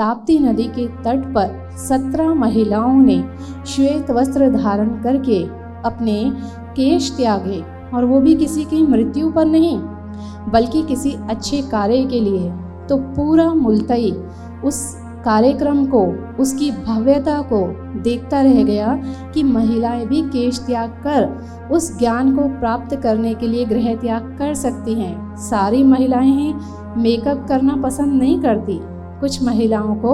ताप्ती नदी के तट पर 17 महिलाओं ने श्वेत वस्त्र धारण करके अपने केश त्यागे, और वो भी किसी की मृत्यु पर नहीं बल्कि किसी अच्छे कार्य के लिए। तो पूरा मुल्तई उस कार्यक्रम को, उसकी भव्यता को देखता रह गया कि महिलाएं भी केश त्याग कर उस ज्ञान को प्राप्त करने के लिए गृह त्याग कर सकती हैं। सारी महिलाएं ही मेकअप करना पसंद नहीं करती। कुछ महिलाओं को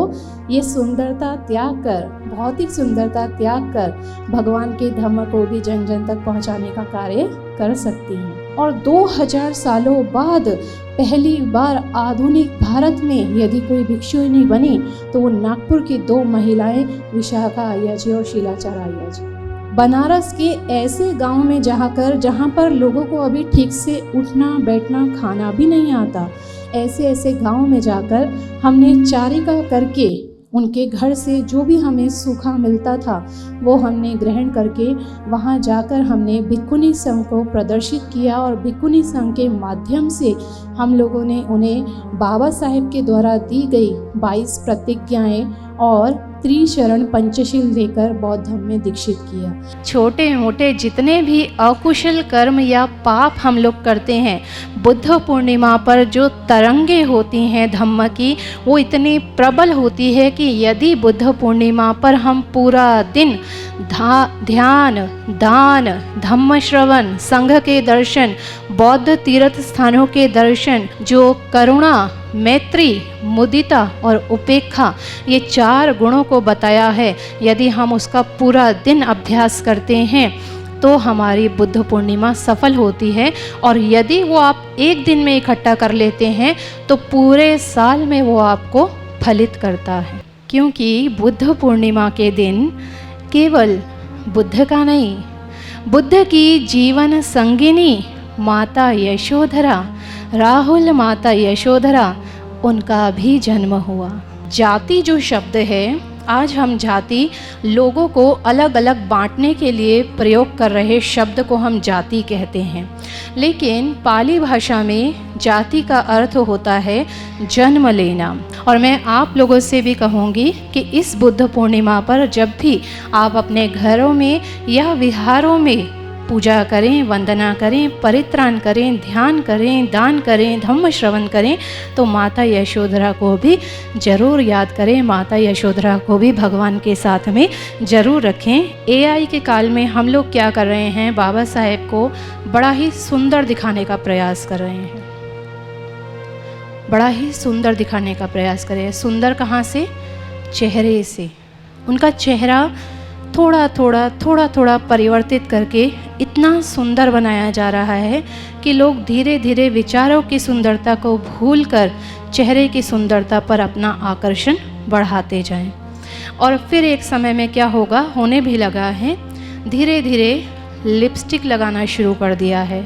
ये सुंदरता त्याग कर, भौतिक सुंदरता त्याग कर भगवान के धम्म को भी जन जन तक पहुंचाने का कार्य कर सकती हैं। और 2000 सालों बाद पहली बार आधुनिक भारत में यदि कोई भिक्षुणी बनी तो वो नागपुर की 2 महिलाएं विशाखा अय्या जी और शीलाचार अय्या जी। बनारस के ऐसे गांव में जहाँ पर लोगों को अभी ठीक से उठना बैठना खाना भी नहीं आता, ऐसे गांव में जाकर हमने चारिका करके उनके घर से जो भी हमें सूखा मिलता था वो हमने ग्रहण करके वहाँ जाकर हमने भिक्खुनी संघ को प्रदर्शित किया, और भिक्खुनी संघ के माध्यम से हम लोगों ने उन्हें बाबा साहेब के द्वारा दी गई 22 प्रतिज्ञाएं और त्रिशरण पंचशील देकर बौद्ध धर्म में दीक्षित किया। छोटे मोटे जितने भी अकुशल कर्म या पाप हम लोग करते हैं, बुद्ध पूर्णिमा पर जो तरंगे होती हैं धम्म की, वो इतनी प्रबल होती है कि यदि बुद्ध पूर्णिमा पर हम पूरा दिन ध्यान, दान, धम्म श्रवण, संघ के दर्शन, बौद्ध तीर्थ स्थानों के दर्शन, जो करुणा, मैत्री, मुदिता और उपेक्षा, ये 4 गुणों को बताया है, यदि हम उसका पूरा दिन अभ्यास करते हैं तो हमारी बुद्ध पूर्णिमा सफल होती है। और यदि वो आप एक दिन में इकट्ठा कर लेते हैं तो पूरे साल में वो आपको फलित करता है। क्योंकि बुद्ध पूर्णिमा के दिन केवल बुद्ध का नहीं, बुद्ध की जीवन संगिनी माता यशोधरा, राहुल माता यशोधरा, उनका भी जन्म हुआ। जाति जो शब्द है, आज हम जाति लोगों को अलग अलग बांटने के लिए प्रयोग कर रहे शब्द को हम जाति कहते हैं, लेकिन पाली भाषा में जाति का अर्थ होता है जन्म लेना। और मैं आप लोगों से भी कहूँगी कि इस बुद्ध पूर्णिमा पर जब भी आप अपने घरों में या विहारों में पूजा करें, वंदना करें, परित्राण करें, ध्यान करें, दान करें, धम्म श्रवण करें, तो माता यशोधरा को भी जरूर याद करें, माता यशोधरा को भी भगवान के साथ में जरूर रखें। AI के काल में हम लोग क्या कर रहे हैं, बाबा साहेब को बड़ा ही सुंदर दिखाने का प्रयास कर रहे हैं, बड़ा ही सुंदर दिखाने का प्रयास कर रहे हैं। सुंदर कहाँ से? चेहरे से। उनका चेहरा थोड़ा थोड़ा परिवर्तित करके इतना सुंदर बनाया जा रहा है कि लोग धीरे धीरे विचारों की सुंदरता को भूलकर चेहरे की सुंदरता पर अपना आकर्षण बढ़ाते जाएं। और फिर एक समय में क्या होगा, होने भी लगा है, धीरे धीरे लिपस्टिक लगाना शुरू कर दिया है।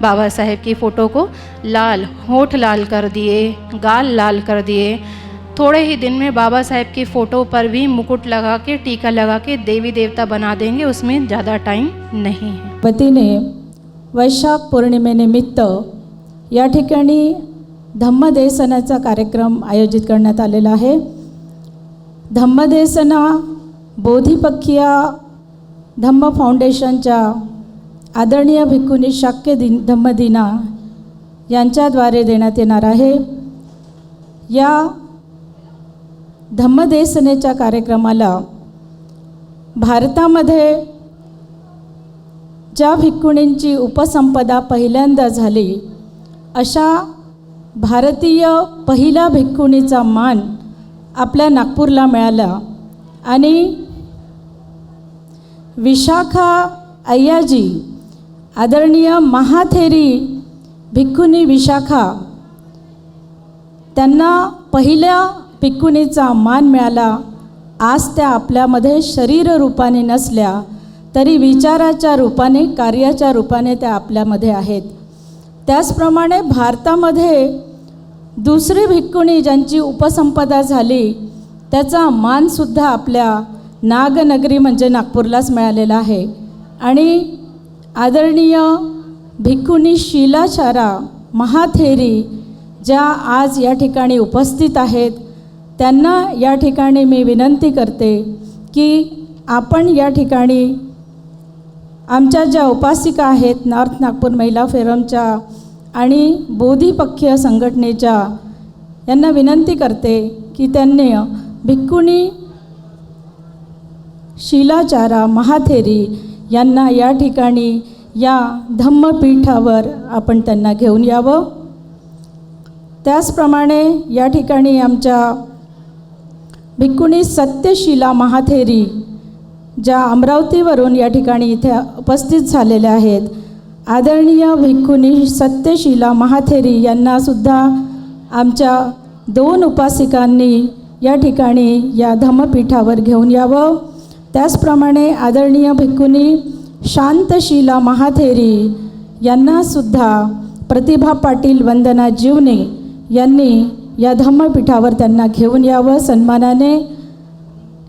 बाबा साहेब की फ़ोटो को लाल, होठ लाल कर दिए, गाल लाल कर दिए। थोड़े ही दिन में बाबा साहेब की फ़ोटो पर भी मुकुट लगा के, टीका लगा के देवी देवता बना देंगे, उसमें ज़्यादा टाइम नहीं है। वतीने वैशाख पौर्णिमेनिमित्त या ठिकाणी धम्मदेसनाचा कार्यक्रम आयोजित करण्यात आलेला आहे। धम्मदेसना बोधिपक्षिया धम्म फाउंडेशनच्या आदरणीय भिक्खुनी शाक्य धम्मदिना यांच्याद्वारे देण्यात येणार आहे। या धम्मदेसनेच्या कार्यक्रमाला भारतामध्ये ज्या भिक्खुणींची उपसंपदा पहिल्यांदा झाली अशा भारतीय पहिल्या भिक्खुणीचा मान आपल्या नागपूरला मिळाला आणि विशाखा अय्याजी आदरणीय महाथेरी भिक्खुनी विशाखा त्यांना पहिल्या भिक्खुनीचा मान मिळाला। आज त्या आपल्यामध्ये शरीर रूपाने नसल्या तरी विचाराच्या रूपाने, कार्याच्या रूपाने त्या आपल्यामध्ये आहेत। त्याचप्रमाणे भारतामध्ये दुसरी भिक्खुणी ज्यांची उपसंपदा झाली त्याचा मानसुद्धा आपल्या नागनगरी म्हणजे नागपूरलाच मिळालेला आहे। आणि आदरणीय भिक्खुनी शीलाचारा महाथेरी ज्या आज या ठिकाणी उपस्थित आहेत त्यांना या ठिकाणी मी विनंती करते की आपण या ठिकाणी आमच्या ज्या उपासिका आहेत नॉर्थ नागपूर महिला फोरमच्या आणि बोधिपक्षीय संघटनेच्या, यांना विनंती करते की त्यांनी भिक्खुनी शीलाचारा महाथेरी यांना या ठिकाणी या धम्मपीठावर आपण त्यांना घेऊन यावं. त्याचप्रमाणे या ठिकाणी आमच्या भिक्खुनी सत्यशीला महाथेरी ज्या अमरावतीवरून या ठिकाणी इथे उपस्थित झालेल्या आहेत, आदरणीय भिक्खुनी सत्यशीला महाथेरी यांनासुद्धा आमच्या 2 उपासिकांनी या ठिकाणी या धम्मपीठावर घेऊन यावं. त्याचप्रमाणे आदरणीय भिक्खुनी शांतशीला महाथेरी यांनासुद्धा प्रतिभा पाटील, वंदना जीवने यांनी या धम्मपीठावर त्यांना घेऊन यावं सन्मानाने.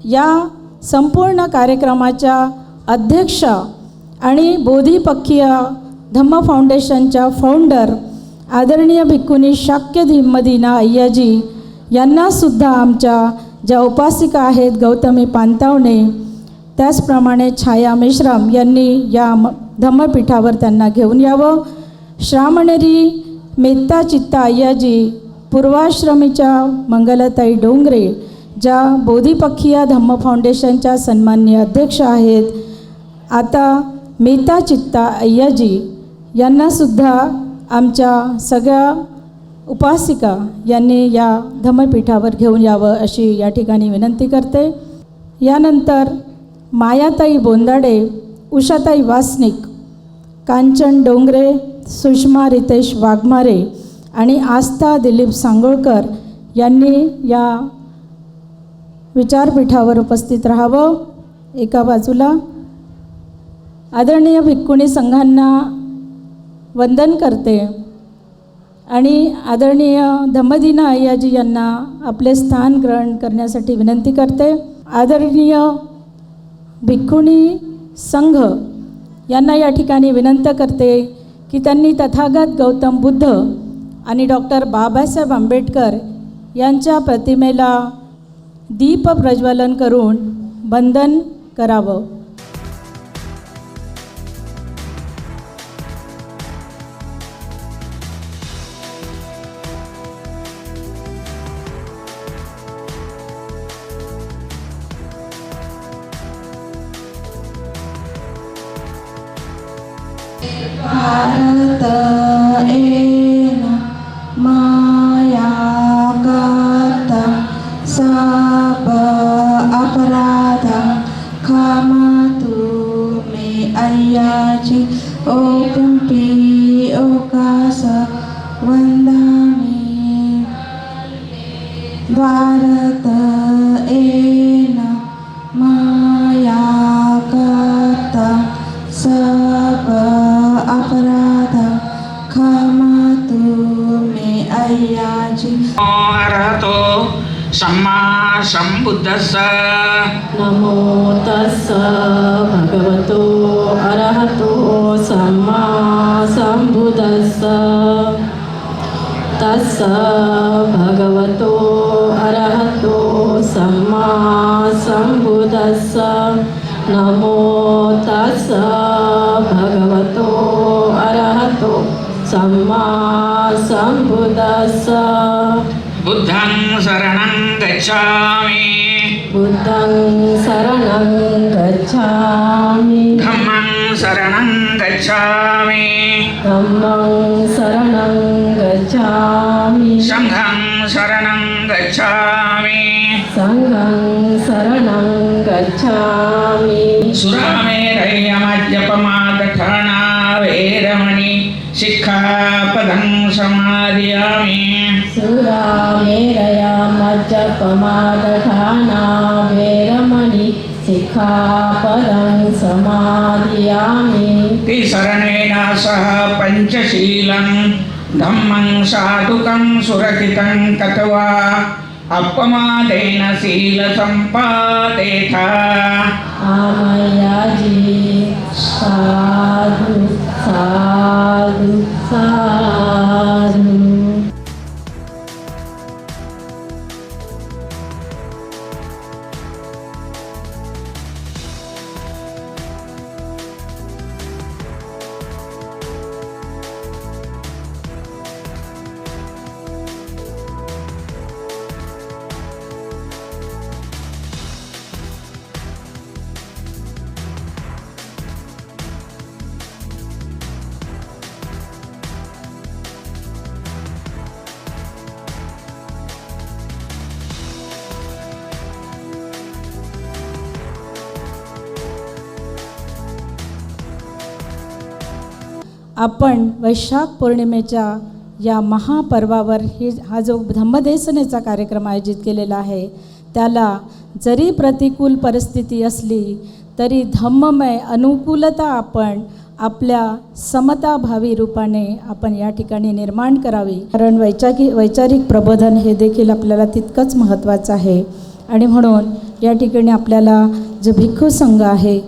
या संपूर्ण कार्यक्रमाच्या अध्यक्षा आणि बोधिपक्षीय धम्म फाउंडेशनच्या फाउंडर आदरणीय भिक्खुनी शाक्य मदीना अय्याजी यांनासुद्धा आमच्या ज्या उपासिका आहेत गौतमी पानतावणे, त्याचप्रमाणे छाया मेश्राम यांनी या धम्मपीठावर त्यांना घेऊन यावं. श्रामणेरी मेत्ता चित्ता अय्याजी, पूर्वाश्रमीच्या मंगलताई डोंगरे ज्या बोधिपक्षीय धम्म फाउंडेशनच्या सन्माननीय अध्यक्ष आहेत, आता मेत्ता चित्ता अय्याजी यांनासुद्धा आमच्या सगळ्या उपासिका यांनी या धम्मपीठावर घेऊन यावं अशी या ठिकाणी विनंती करते. यानंतर मायाताई बोंदाडे, उषाताई वासनिक, कांचन डोंगरे, सुषमा रितेश वाघमारे आणि आस्था दिलीप सांगोळकर यांनी या विचारपीठावर उपस्थित राहावं. एका बाजूला आदरणीय भिक्खुनी संघांना वंदन करते आणि आदरणीय धम्मदीना अय्याजी यांना आपले स्थान ग्रहण करण्यासाठी विनंती करते. आदरणीय भिक्खुनी संघ यांना या ठिकाणी विनंती करते की त्यांनी तथागत गौतम बुद्ध आणि डॉक्टर बाबासाहेब आंबेडकर यांच्या प्रतिमेला दीप प्रज्वलन करून वंदन करावं. भारत एन माया करता सब अपराध क्षमा तुम्हें अय्याजी ओ पिंपी ओकास वंदने. भारत एन माया करता सब अपराध क्षमा तुम्हें अय्याजी. अरहतो सम्मा संबुद्धस्स. नमो तस्स भगवतो अरहतो सम्मा संबुद्धस्स. तस्स भगवतो अरहतो सम्मा संबुद्धस्स. नमो तस्स भगवतो अरहतो सम्मा संबुद्धस्स. बुद्धं शरणं गच्छामि. बुद्धं शरणं गच्छामि. धम्मं शरणं गच्छामि. धम्मं शरणं गच्छामि. संघं शरणं गच्छामि. संघं शरणं गच्छामि. सुरामेरयमद्यपमादठाना वेरमणि शिक्षापदं समादयामि. सुरामेरया मज्जपमादठाना वेरमणि शिक्षापदं समादयामि. तिसरणेन सह पञ्चशीलं धम्मं साधुकं सुरक्षितं कृत्वा अपमादेन शीलसम्पादेथा. आमयाजी साधु साधु साधु. आपण वैशाख पौर्णिमेच्या या महापर्वावर हा जो धम्मदेसनेचा कार्यक्रम आयोजित केलेला आहे, त्याला जरी प्रतिकूल परिस्थिती असली तरी धम्ममय अनुकूलता आपण आपल्या समताभावी रूपाने आपण या ठिकाणी निर्माण करावी. कारण वैचारिक प्रबोधन हे देखील आपल्याला तितकंच महत्त्वाचं आहे. आणि म्हणून या ठिकाणी आपल्याला जो भिक्खू संघ आहे,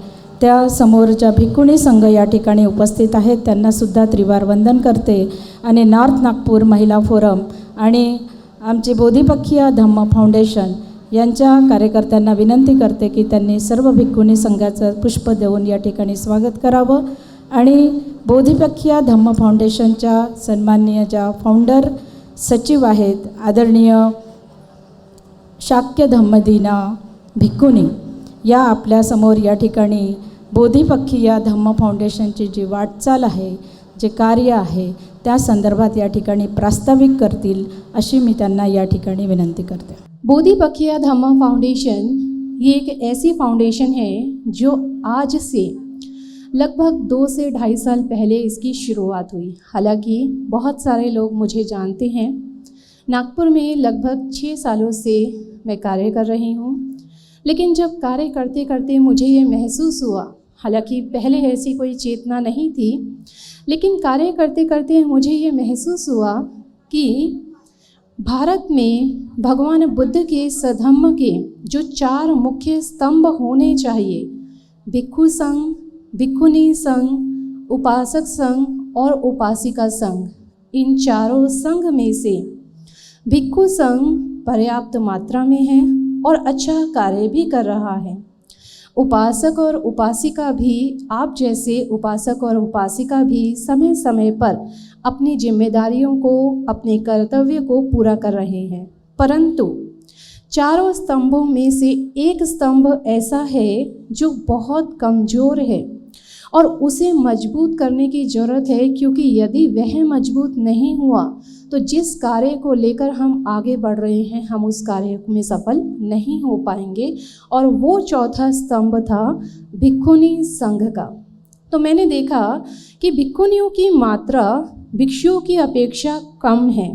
त्या समोरच्या भिक्खुणी संघ या ठिकाणी उपस्थित आहेत, त्यांनासुद्धा त्रिवार वंदन करते. आणि नॉर्थ नागपूर महिला फोरम आणि आमचे बोधिपक्षीय धम्म फाउंडेशन यांच्या कार्यकर्त्यांना विनंती करते की त्यांनी सर्व भिक्खुणी संघाचं पुष्प देऊन या ठिकाणी स्वागत करावं. आणि बोधिपक्षीय धम्म फाउंडेशनच्या सन्माननीय ज्या फाउंडर सचिव आहेत, आदरणीय शाक्य धम्मदीना भिक्खुनी, या आपल्यासमोर या ठिकाणी बोधिपक्षीय धम्म फाउंडेशनची जी वाटचाल आहे, जे कार्य आहे, त्या संदर्भात या ठिकाणी प्रास्ताविक करतील अशी मी त्यांना या ठिकाणी विनंती करते. बोधिपक्षीय धम्म फाउंडेशन ये एक ऐसी फाउंडेशन है जो आज से लगभग 2 से 2.5 साल पहले इसकी शुरुआत हुई. हालांकि बहुत सारे लोग मुझे जानते हैं. नागपुर में लगभग 6 सालों से मैं कार्य कर रही हूँ. लेकिन जब कार्य करते करते मुझे ये महसूस हुआ, हालांकि पहले ऐसी कोई चेतना नहीं थी, लेकिन कार्य करते करते मुझे ये महसूस हुआ कि भारत में भगवान बुद्ध के सधम्म के जो 4 मुख्य स्तंभ होने चाहिए, भिक्खु संघ, भिक्खुनी संघ, उपासक संघ और उपासिका संघ, इन चारों संघ में से भिक्खु संघ पर्याप्त मात्रा में है और अच्छा कार्य भी कर रहा है. उपासक और उपासिका भी, आप जैसे उपासक और उपासिका भी समय समय पर अपनी जिम्मेदारियों को, अपने कर्तव्य को पूरा कर रहे हैं. परंतु चारों स्तंभों में से एक स्तंभ ऐसा है जो बहुत कमज़ोर है और उसे मजबूत करने की ज़रूरत है, क्योंकि यदि वह मजबूत नहीं हुआ तो जिस कार्य को लेकर हम आगे बढ़ रहे हैं, हम उस कार्य में सफल नहीं हो पाएंगे. और वो चौथा स्तंभ था भिक्खुनी संघ का. तो मैंने देखा कि भिक्खुनियों की मात्रा भिक्षुओं की अपेक्षा कम है,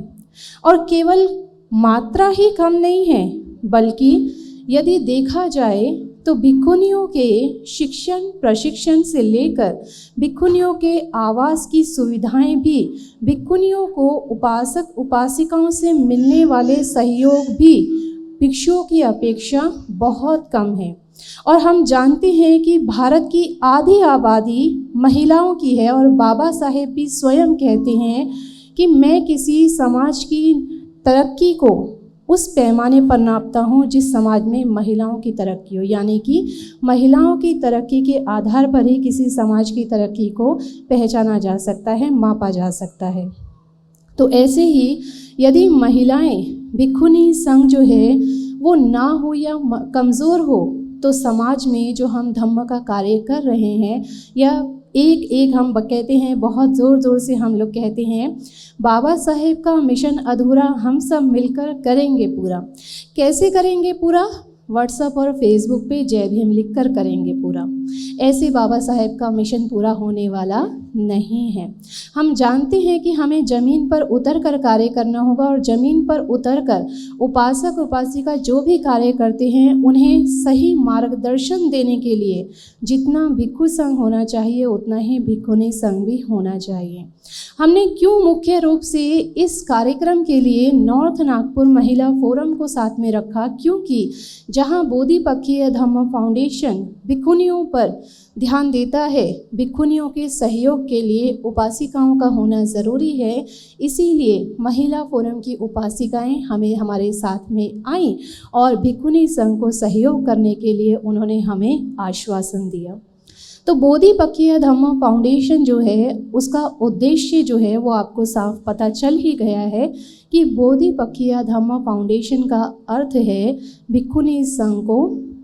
और केवल मात्रा ही कम नहीं है, बल्कि यदि देखा जाए तो भिक्खुनियों के शिक्षण प्रशिक्षण से लेकर भिक्खुनियों के आवास की सुविधाएं भी, भिक्खुनियों को उपासक उपासिकाओं से मिलने वाले सहयोग भी भिक्षुओं की अपेक्षा बहुत कम है. और हम जानते हैं कि भारत की आधी आबादी महिलाओं की है, और बाबा साहेब भी स्वयं कहते हैं कि मैं किसी समाज की तरक्की को उस पैमाने पर नापता हूँ जिस समाज में महिलाओं की तरक्की हो. यानी कि महिलाओं की तरक्की के आधार पर ही किसी समाज की तरक्की को पहचाना जा सकता है, मापा जा सकता है. तो ऐसे ही यदि महिलाएं भिक्खुनी संघ जो है वो ना हो या कमज़ोर हो, तो समाज में जो हम धम्म का कार्य कर रहे हैं, या एक हम कहते हैं, बहुत ज़ोर ज़ोर से हम लोग कहते हैं, बाबा साहेब का मिशन अधूरा हम सब मिलकर करेंगे पूरा. कैसे करेंगे पूरा? व्हाट्सएप और फेसबुक पे जय भीम लिखकर करेंगे पूरा. ऐसे बाबा साहेब का मिशन पूरा होने वाला नहीं है. हम जानते हैं कि हमें ज़मीन पर उतरकर कार्य करना होगा, और ज़मीन पर उतरकर उपासक उपासिका जो भी कार्य करते हैं उन्हें सही मार्गदर्शन देने के लिए जितना भिक्खु संघ होना चाहिए उतना ही भिक्खुनी संघ भी होना चाहिए. हमने क्यों मुख्य रूप से इस कार्यक्रम के लिए नॉर्थ नागपुर महिला फोरम को साथ में रखा? क्योंकि जहां बोधिपक्षीय धम्म फाउंडेशन भिक्खुनियों पर ध्यान देता है, भिक्खुनियों के सहयोग के लिए उपासिकाओं का होना ज़रूरी है, इसीलिए महिला फोरम की उपासिकाएं हमें हमारे साथ में आईं और भिक्खुनी संघ को सहयोग करने के लिए उन्होंने हमें आश्वासन दिया. तो बोधिपक्षीय धम्म फाउंडेशन जो है उसका उद्देश्य जो है वो आपको साफ पता चल ही गया है कि बोधिपक्षीय धम्म फाउंडेशन का अर्थ है भिक्खुनी संघ को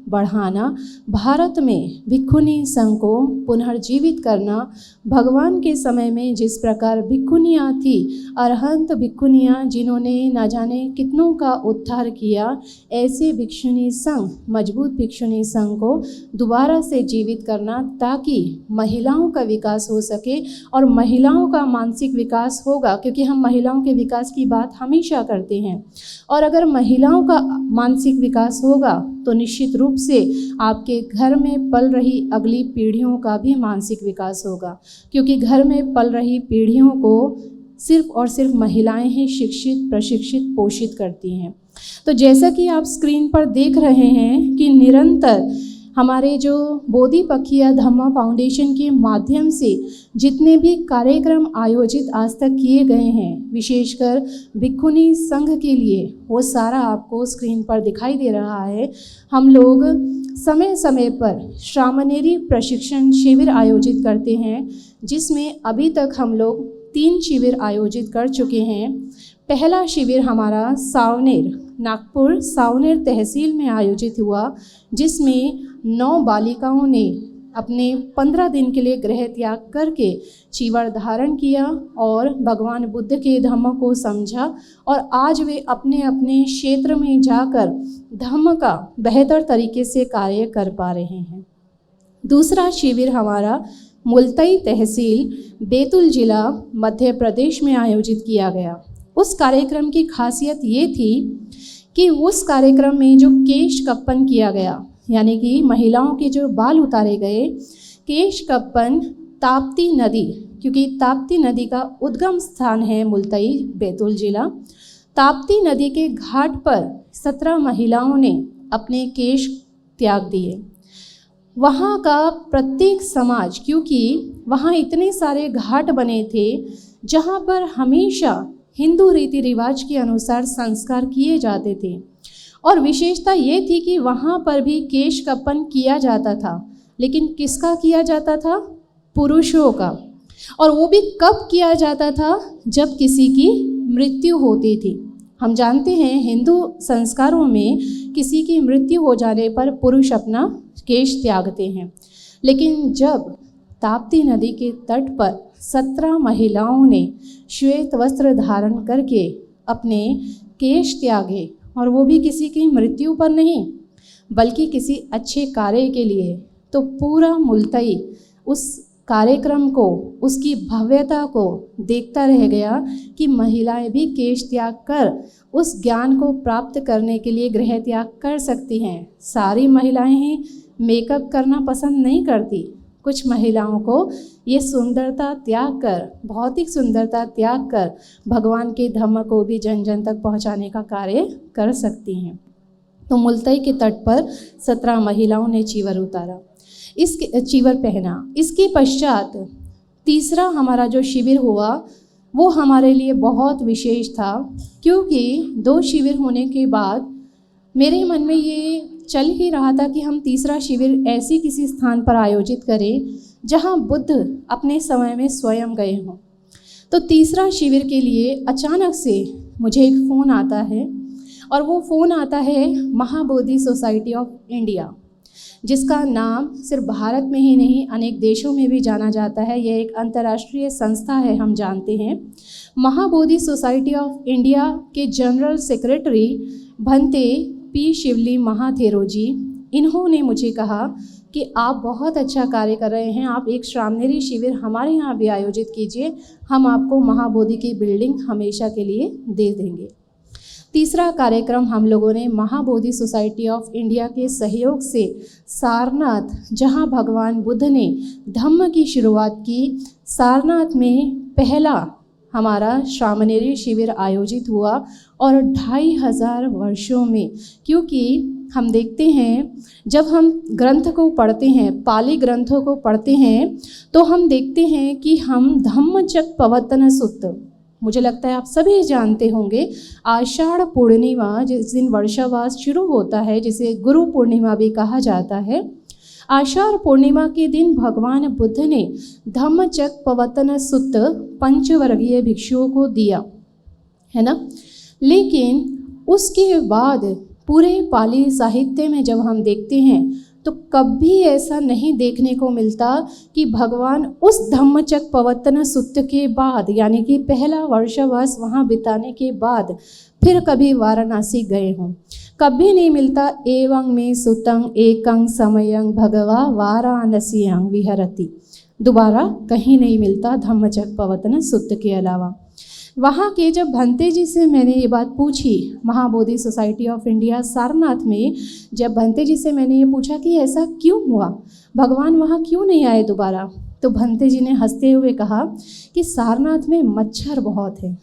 बढ़ाना, भारत में भिक्षुणी संघ को पुनर्जीवित करना, भगवान के समय में जिस प्रकार भिक्षुणियाँ थी, अरहंत भिक्षुणियाँ जिन्होंने न जाने कितनों का उद्धार किया, ऐसे भिक्षुणी संघ, मजबूत भिक्षुणी संघ को दोबारा से जीवित करना, ताकि महिलाओं का विकास हो सके। और महिलाओं का मानसिक विकास होगा, क्योंकि हम महिलाओं के विकास की बात हमेशा करते हैं, और अगर महिलाओं का मानसिक विकास होगा तो निश्चित रूप से आपके घर में पल रही अगली पीढ़ियों का भी मानसिक विकास होगा, क्योंकि घर में पल रही पीढ़ियों को सिर्फ और सिर्फ महिलाएं ही शिक्षित, प्रशिक्षित, पोषित करती हैं। तो जैसा कि आप स्क्रीन पर देख रहे हैं कि निरंतर हमारे जो बोधिपखिया धम्मा फाउंडेशन के माध्यम से जितने भी कार्यक्रम आयोजित आज तक किए गए हैं, विशेषकर भिक्षुणी संघ के लिए, वो सारा आपको स्क्रीन पर दिखाई दे रहा है। हम लोग समय समय पर श्रामणेरी प्रशिक्षण शिविर आयोजित करते हैं, जिसमें अभी तक हम लोग 3 शिविर आयोजित कर चुके हैं। पहला शिविर हमारा सावनेर, नागपुर सावनेर तहसील में आयोजित हुआ, जिसमें 9 बालिकाओं ने अपने 15 दिन के लिए गृह त्याग करके चीवर धारण किया और भगवान बुद्ध के धम्म को समझा, और आज वे अपने अपने क्षेत्र में जाकर धम्म का बेहतर तरीके से कार्य कर पा रहे हैं। दूसरा शिविर हमारा मुल्ताई तहसील, बैतूल जिला, मध्य प्रदेश में आयोजित किया गया। उस कार्यक्रम की खासियत ये थी कि उस कार्यक्रम में जो केश कप्पन किया गया, यानी कि महिलाओं के जो बाल उतारे गए, केश कप्पन ताप्ती नदी, क्योंकि ताप्ती नदी का उद्गम स्थान है मुल्ताई, बैतूल जिला, ताप्ती नदी के घाट पर 17 महिलाओं ने अपने केश त्याग दिए। वहाँ का प्रत्येक समाज, क्योंकि वहाँ इतने सारे घाट बने थे जहाँ पर हमेशा हिंदू रीति रिवाज के अनुसार संस्कार किए जाते थे, और विशेषता ये थी कि वहाँ पर भी केश कप्पन किया जाता था, लेकिन किसका किया जाता था? पुरुषों का। और वो भी कब किया जाता था? जब किसी की मृत्यु होती थी। हम जानते हैं हिंदू संस्कारों में किसी की मृत्यु हो जाने पर पुरुष अपना केश त्यागते हैं, लेकिन जब ताप्ती नदी के तट पर 17 महिलाओं ने श्वेत वस्त्र धारण करके अपने केश त्यागे, और वो भी किसी की मृत्यु पर नहीं बल्कि किसी अच्छे कार्य के लिए, तो पूरा मुल्ताई उस कार्यक्रम को, उसकी भव्यता को देखता रह गया कि महिलाएं भी केश त्याग कर उस ज्ञान को प्राप्त करने के लिए गृह त्याग कर सकती हैं। सारी महिलाएं ही मेकअप करना पसंद नहीं करती, कुछ महिलाओं को ये सुंदरता त्याग कर, भौतिक सुंदरता त्याग कर भगवान के धम्म को भी जन जन तक पहुंचाने का कार्य कर सकती हैं। तो मुल्ताई के तट पर 17 महिलाओं ने चीवर उतारा, इसके चीवर पहना। इसके पश्चात तीसरा हमारा जो शिविर हुआ वो हमारे लिए बहुत विशेष था, क्योंकि 2 शिविर होने के बाद मेरे मन में ये चल ही रहा था कि हम तीसरा शिविर ऐसी किसी स्थान पर आयोजित करें जहां बुद्ध अपने समय में स्वयं गए हों। तो तीसरा शिविर के लिए अचानक से मुझे एक फ़ोन आता है, और वो फ़ोन आता है महाबोधि सोसाइटी ऑफ इंडिया, जिसका नाम सिर्फ भारत में ही नहीं अनेक देशों में भी जाना जाता है। यह एक अंतर्राष्ट्रीय संस्था है, हम जानते हैं। महाबोधि सोसाइटी ऑफ इंडिया के जनरल सेक्रेटरी भंते पी शिवली महाथेरो जी, इन्होंने मुझे कहा कि आप बहुत अच्छा कार्य कर रहे हैं, आप एक श्रामणेरी शिविर हमारे यहाँ भी आयोजित कीजिए, हम आपको महाबोधि की बिल्डिंग हमेशा के लिए दे देंगे। तीसरा कार्यक्रम हम लोगों ने महाबोधि सोसाइटी ऑफ इंडिया के सहयोग से सारनाथ, जहाँ भगवान बुद्ध ने धम्म की शुरुआत की, सारनाथ में पहला हमारा श्रामणेरी शिविर आयोजित हुआ। और 2500 वर्षों में, क्योंकि हम देखते हैं जब हम ग्रंथ को पढ़ते हैं, पाली ग्रंथों को पढ़ते हैं, तो हम देखते हैं कि हम धम्मचक्र प्रवर्तन सूत्र, मुझे लगता है आप सभी जानते होंगे, आषाढ़ पूर्णिमा जिस दिन वर्षावास शुरू होता है, जिसे गुरु पूर्णिमा भी कहा जाता है, आषाढ़ पूर्णिमा के दिन भगवान बुद्ध ने धम्मचक्र प्रवर्तन सूत्र पंचवर्गीय भिक्षुओं को दिया, है ना। लेकिन उसके बाद पूरे पाली साहित्य में जब हम देखते हैं तो कभी ऐसा नहीं देखने को मिलता कि भगवान उस धम्मचक्र प्रवर्तन सूत्र के बाद, यानी कि पहला वर्षवास वहाँ बिताने के बाद फिर कभी वाराणसी गए हों। कभी नहीं मिलता एवं में सुतं एकं समयं भगवा वाराणसीयं विहरति, दोबारा कहीं नहीं मिलता धम्मचक्र प्रवर्तन सूत्र के अलावा। वहाँ के जब भंते जी से मैंने ये बात पूछी, Mahabodhi society of India Sarnath में जब भंते जी से मैंने ये पूछा कि ऐसा क्यों हुआ, भगवान वहाँ क्यों नहीं आए दोबारा, तो भंते जी ने हंसते हुए कहा कि सारनाथ में मच्छर बहुत है।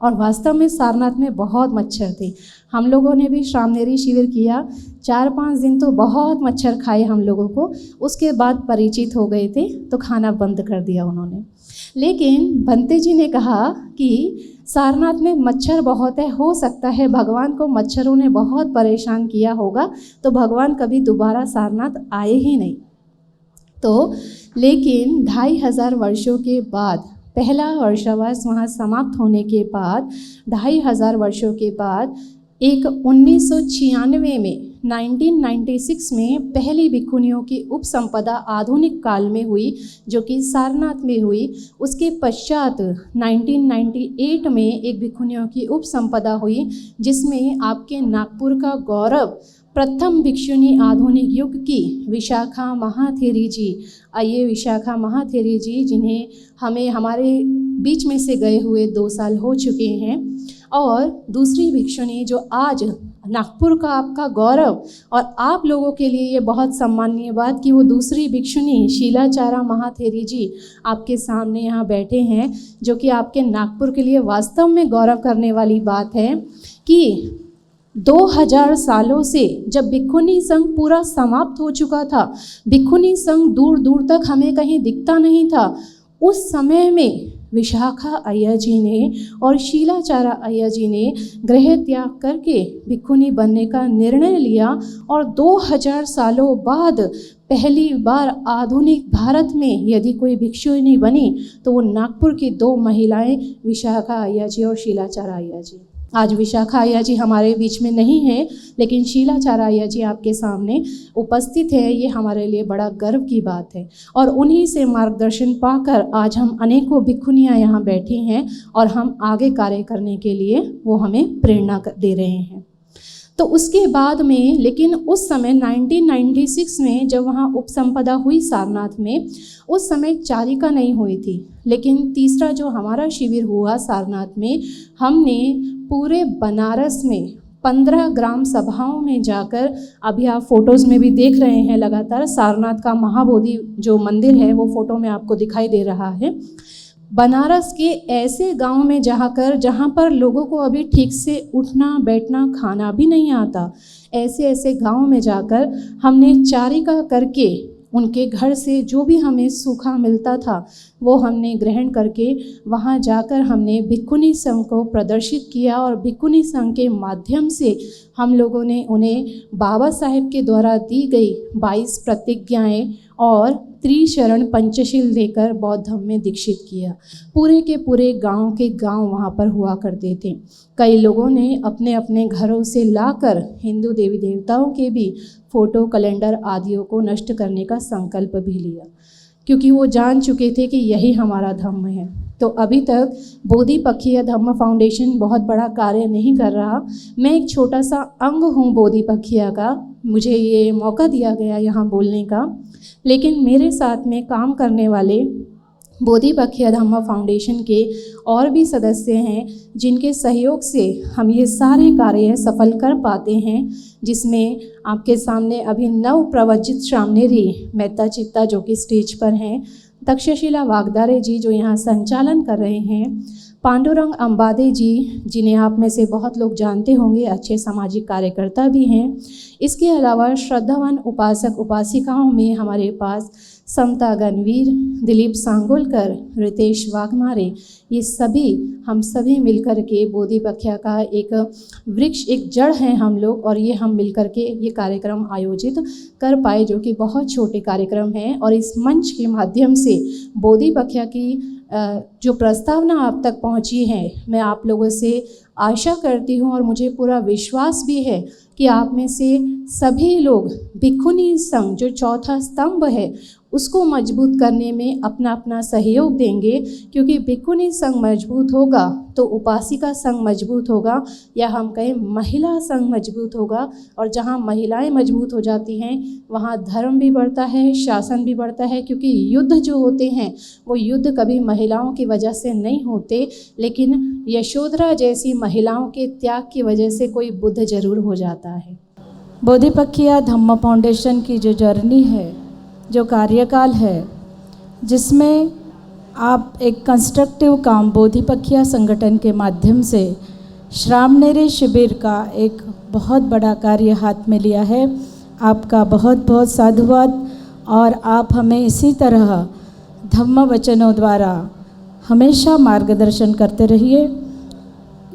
और वास्तव में सारनाथ में बहुत मच्छर थे। हम लोगों ने भी श्रामनेरी शिविर किया, 4-5 दिन तो बहुत मच्छर खाए हम लोगों को, उसके बाद परिचित हो गए थे तो खाना बंद कर दिया उन्होंने। लेकिन भंते जी ने कहा कि सारनाथ में मच्छर बहुत है, हो सकता है भगवान को मच्छरों ने बहुत परेशान किया होगा तो भगवान कभी दोबारा सारनाथ आए ही नहीं। तो लेकिन 2500 वर्षों के बाद, पहला वर्षावास वहाँ समाप्त होने के बाद 2500 वर्षों के बाद एक 1996 में 1996 में पहली भिक्षुनियों की उपसंपदा आधुनिक काल में हुई, जो कि सारनाथ में हुई। उसके पश्चात 1998 में एक भिक्षुनियों की उपसंपदा हुई जिसमें आपके नागपुर का गौरव प्रथम भिक्षुनी आधुनिक युग की विशाखा महाथेरी जी, आइए विशाखा महाथेरी जी, जिन्हें हमें हमारे बीच में से गए हुए 2 साल हो चुके हैं, और दूसरी भिक्षुनी जो आज नागपुर का आपका गौरव, और आप लोगों के लिए ये बहुत सम्माननीय बात कि वो दूसरी भिक्षुनी शीलाचारा महाथेरी जी आपके सामने यहाँ बैठे हैं, जो कि आपके नागपुर के लिए वास्तव में गौरव करने वाली बात है कि 2000 सालों से जब भिक्षुनी संघ पूरा समाप्त हो चुका था, भिक्षुनी संघ दूर दूर तक हमें कहीं दिखता नहीं था, उस समय में विशाखा अय्या जी ने और शीलाचारा अय्या जी ने गृह त्याग करके भिक्षुनी बनने का निर्णय लिया, और 2000 सालों बाद पहली बार आधुनिक भारत में यदि कोई भिक्षुनी बनी तो वो नागपुर की 2 महिलाएं विशाखा अय्या जी और शीलाचारा अय्या जी। आज विशाखा अय्या जी हमारे बीच में नहीं हैं, लेकिन शीलाचारा अय्या जी आपके सामने उपस्थित है। ये हमारे लिए बड़ा गर्व की बात है, और उन्हीं से मार्गदर्शन पाकर आज हम अनेकों भिक्षुनियाँ यहाँ बैठी हैं और हम आगे कार्य करने के लिए वो हमें प्रेरणा दे रहे हैं। तो उसके बाद में, लेकिन उस समय 1996 में जब वहाँ उपसंपदा हुई सारनाथ में, उस समय चारिका नहीं हुई थी, लेकिन तीसरा जो हमारा शिविर हुआ सारनाथ में, हमने पूरे बनारस में 15 ग्राम सभाओं में जाकर, अभी आप फोटोज़ में भी देख रहे हैं लगातार, सारनाथ का महाबोधि जो मंदिर है वो फोटो में आपको दिखाई दे रहा है। बनारस के ऐसे गांव में जहां पर लोगों को अभी ठीक से उठना बैठना खाना भी नहीं आता, ऐसे गांव में जाकर हमने चारिका करके उनके घर से जो भी हमें सूखा मिलता था वो हमने ग्रहण करके वहाँ जाकर हमने भिक्षुनी संघ को प्रदर्शित किया, और भिक्षुनी संघ के माध्यम से हम लोगों ने उन्हें बाबा साहेब के द्वारा दी गई 22 प्रतिज्ञाएं और त्रिशरण पंचशील देकर बौद्ध धर्म में दीक्षित किया। पूरे के पूरे गांव के गांव वहाँ पर हुआ करते थे। कई लोगों ने अपने अपने घरों से लाकर हिंदू देवी देवताओं के भी फोटो, कैलेंडर आदियों को नष्ट करने का संकल्प भी लिया, क्योंकि वो जान चुके थे कि यही हमारा धर्म है। तो अभी तक बोधिपक्षीय धम्म फाउंडेशन बहुत बड़ा कार्य नहीं कर रहा। मैं एक छोटा सा अंग हूँ बोधिपक्षीय का, मुझे ये मौका दिया गया यहाँ बोलने का, लेकिन मेरे साथ में काम करने वाले बोधिपक्षीय धम्म फाउंडेशन के और भी सदस्य हैं, जिनके सहयोग से हम ये सारे कार्य सफल कर पाते हैं, जिसमें आपके सामने अभी नव प्रवचित श्रामनेरी मेहता चित्ता जो कि स्टेज पर हैं, तक्षशिला वागदारे जी जो यहाँ संचालन कर रहे हैं, पांडुरंग अंबादे जी जिन्हें आप में से बहुत लोग जानते होंगे, अच्छे सामाजिक कार्यकर्ता भी हैं। इसके अलावा श्रद्धावान उपासक उपासिकाओं में हमारे पास समता गणवीर, दिलीप सांगोलकर, रितेश वाघमारे, ये हम सभी मिलकर के बोधिपक्षीय का एक वृक्ष, एक जड़ हैं हम लोग, और ये हम मिलकर के ये कार्यक्रम आयोजित कर पाए, जो कि बहुत छोटे कार्यक्रम हैं। और इस मंच के माध्यम से बोधिपक्षीय की जो प्रस्तावना आप तक पहुंची है, मैं आप लोगों से आशा करती हूं और मुझे पूरा विश्वास भी है कि आप में से सभी लोग भिक्खुनी संघ जो चौथा स्तंभ है उसको मजबूत करने में अपना अपना सहयोग देंगे, क्योंकि भिक्खुनी संघ मजबूत होगा तो उपासिका संघ मजबूत होगा, या हम कहें महिला संघ मजबूत होगा। और जहाँ महिलाएं मजबूत हो जाती हैं वहाँ धर्म भी बढ़ता है, शासन भी बढ़ता है, क्योंकि युद्ध जो होते हैं वो युद्ध कभी महिलाओं की वजह से नहीं होते, लेकिन यशोधरा जैसी महिलाओं के त्याग की वजह से कोई बुद्ध जरूर हो जाता है। बोधिपक्खिया धम्म फाउंडेशन की जो जर्नी है, जो कार्यकाल है, जिसमें आप एक कंस्ट्रक्टिव काम बोधिपक्खिया संगठन के माध्यम से श्रामणेरी शिविर का एक बहुत बड़ा कार्य हाथ में लिया है, आपका बहुत बहुत साधुवाद। और आप हमें इसी तरह धम्म वचनों द्वारा हमेशा मार्गदर्शन करते रहिए।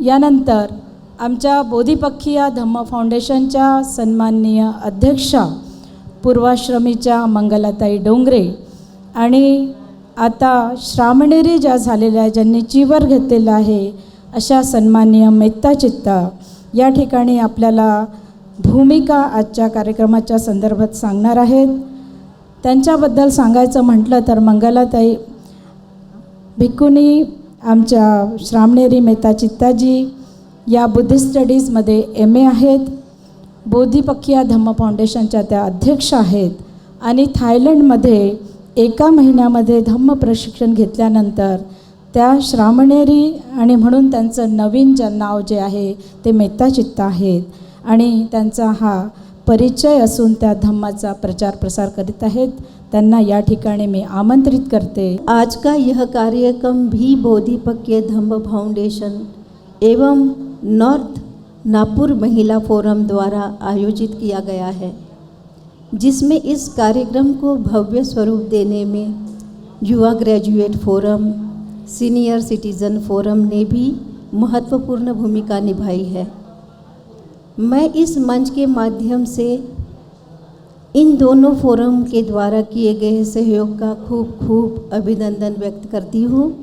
यानंतर आमच्या बोधिपक्खिया धम्म फाउंडेशनच्या सन्माननीय अध्यक्षा पूर्वाश्रमीच्या मंगलाताई डोंगरे आणि आता श्रामणेरी ज्या झालेल्या, ज्यांनी चीवर घेतलेलं आहे, अशा सन्माननीय मेत्ता चित्ता या ठिकाणी आपल्याला भूमिका आजच्या कार्यक्रमाच्या संदर्भात सांगणार आहेत। त्यांच्याबद्दल सांगायचं म्हटलं तर मंगलाताई भिक्खुनी आमच्या श्रामणेरी मेत्ता चित्ताजी या बुद्धिस्ट स्टडीजमध्ये MA आहेत, बोधिपक्खिया धम्म फाउंडेशनच्या त्या अध्यक्ष आहेत आणि थायलंडमध्ये 1 महिन्यामध्ये धम्म प्रशिक्षण घेतल्यानंतर त्या श्रामणेरी आणि म्हणून त्यांचं नवीन नाव जे आहे ते मेत्ता चित्ता आहेत आणि त्यांचा हा परिचय असून त्या धम्माचा प्रचार प्रसार करीत आहेत। त्यांना या ठिकाणी मी आमंत्रित करते। आज का यह कार्यक्रम भी बोधिपक्खिया धम्म फाउंडेशन एवं नॉर्थ नागपुर महिला फोरम द्वारा आयोजित किया गया है, जिसमें इस कार्यक्रम को भव्य स्वरूप देने में युवा graduate forum, senior citizen forum ने भी महत्वपूर्ण भूमिका निभाई है। मैं इस मंच के माध्यम से इन दोनों फोरम के द्वारा किए गए सहयोग का खूब खूब अभिनंदन व्यक्त करती हूँ।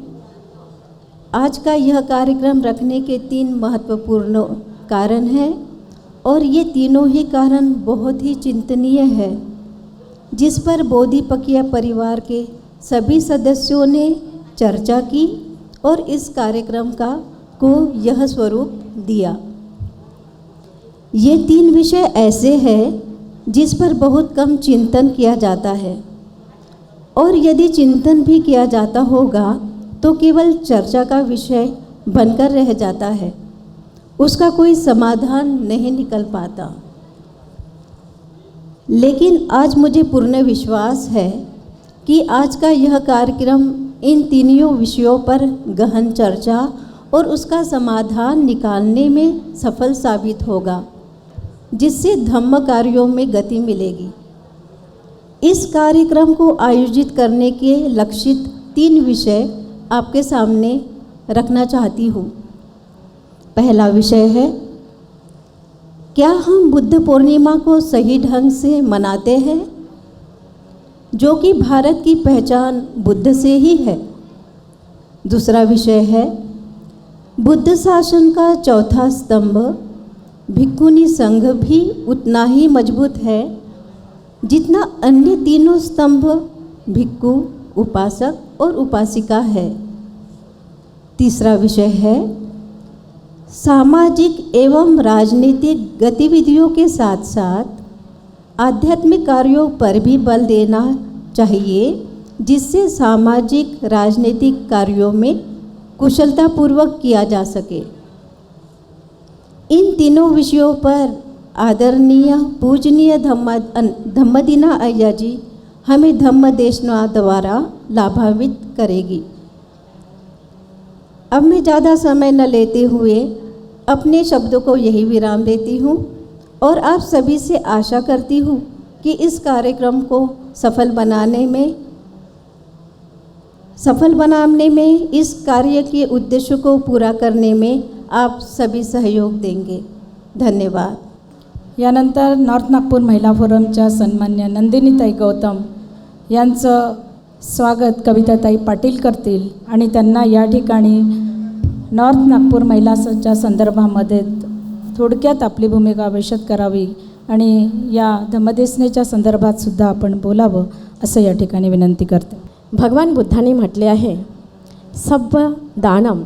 आज का यह कार्यक्रम रखने के 3 महत्वपूर्ण कारण हैं और ये तीनों ही कारण बहुत ही चिंतनीय है, जिस पर बोधिपक्खिया परिवार के सभी सदस्यों ने चर्चा की और इस कार्यक्रम को यह स्वरूप दिया। ये 3 विषय ऐसे हैं जिस पर बहुत कम चिंतन किया जाता है, और यदि चिंतन भी किया जाता होगा तो केवल चर्चा का विषय बनकर रह जाता है, उसका कोई समाधान नहीं निकल पाता। लेकिन आज मुझे पूर्ण विश्वास है कि आज का यह कार्यक्रम इन तीनों विषयों पर गहन चर्चा और उसका समाधान निकालने में सफल साबित होगा, जिससे धम्म कार्यों में गति मिलेगी। इस कार्यक्रम को आयोजित करने के लक्षित 3 विषय आपके सामने रखना चाहती हूँ। पहला विषय है, क्या हम बुद्ध पूर्णिमा को सही ढंग से मनाते हैं, जो कि भारत की पहचान बुद्ध से ही है। दूसरा विषय है, बुद्ध शासन का चौथा स्तंभ भिक्खुनी संघ भी उतना ही मजबूत है जितना अन्य तीनों स्तंभ भिक्खु, उपासक और उपासिका है। तीसरा विषय है, सामाजिक एवं राजनीतिक गतिविधियों के साथ साथ आध्यात्मिक कार्यों पर भी बल देना चाहिए, जिससे सामाजिक राजनीतिक कार्यों में कुशलतापूर्वक किया जा सके। इन तीनों विषयों पर आदरणीय पूजनीय धम्मदीना अय्या जी हमें धम्म देशना द्वारा लाभान्वित करेगी। अब मैं ज़्यादा समय न लेते हुए अपने शब्दों को यही विराम देती हूँ और आप सभी से आशा करती हूँ कि इस कार्यक्रम को सफल बनाने में इस कार्य के उद्देश्य को पूरा करने में आप सभी सहयोग देंगे। धन्यवाद। यानंतर नॉर्थ नागपूर महिला फोरमच्या सन्मान्य नंदिनीताई गौतम यांचं स्वागत कविताताई पाटील करतील आणि त्यांना या ठिकाणी नॉर्थ नागपूर महिलाच्या संदर्भामध्ये थोडक्यात आपली भूमिका विशद करावी आणि या धम्मदेसनेच्या संदर्भात सुद्धा आपण बोलावं असं या ठिकाणी विनंती करते. भगवान बुद्धांनी म्हटले आहे, सभ्य दानम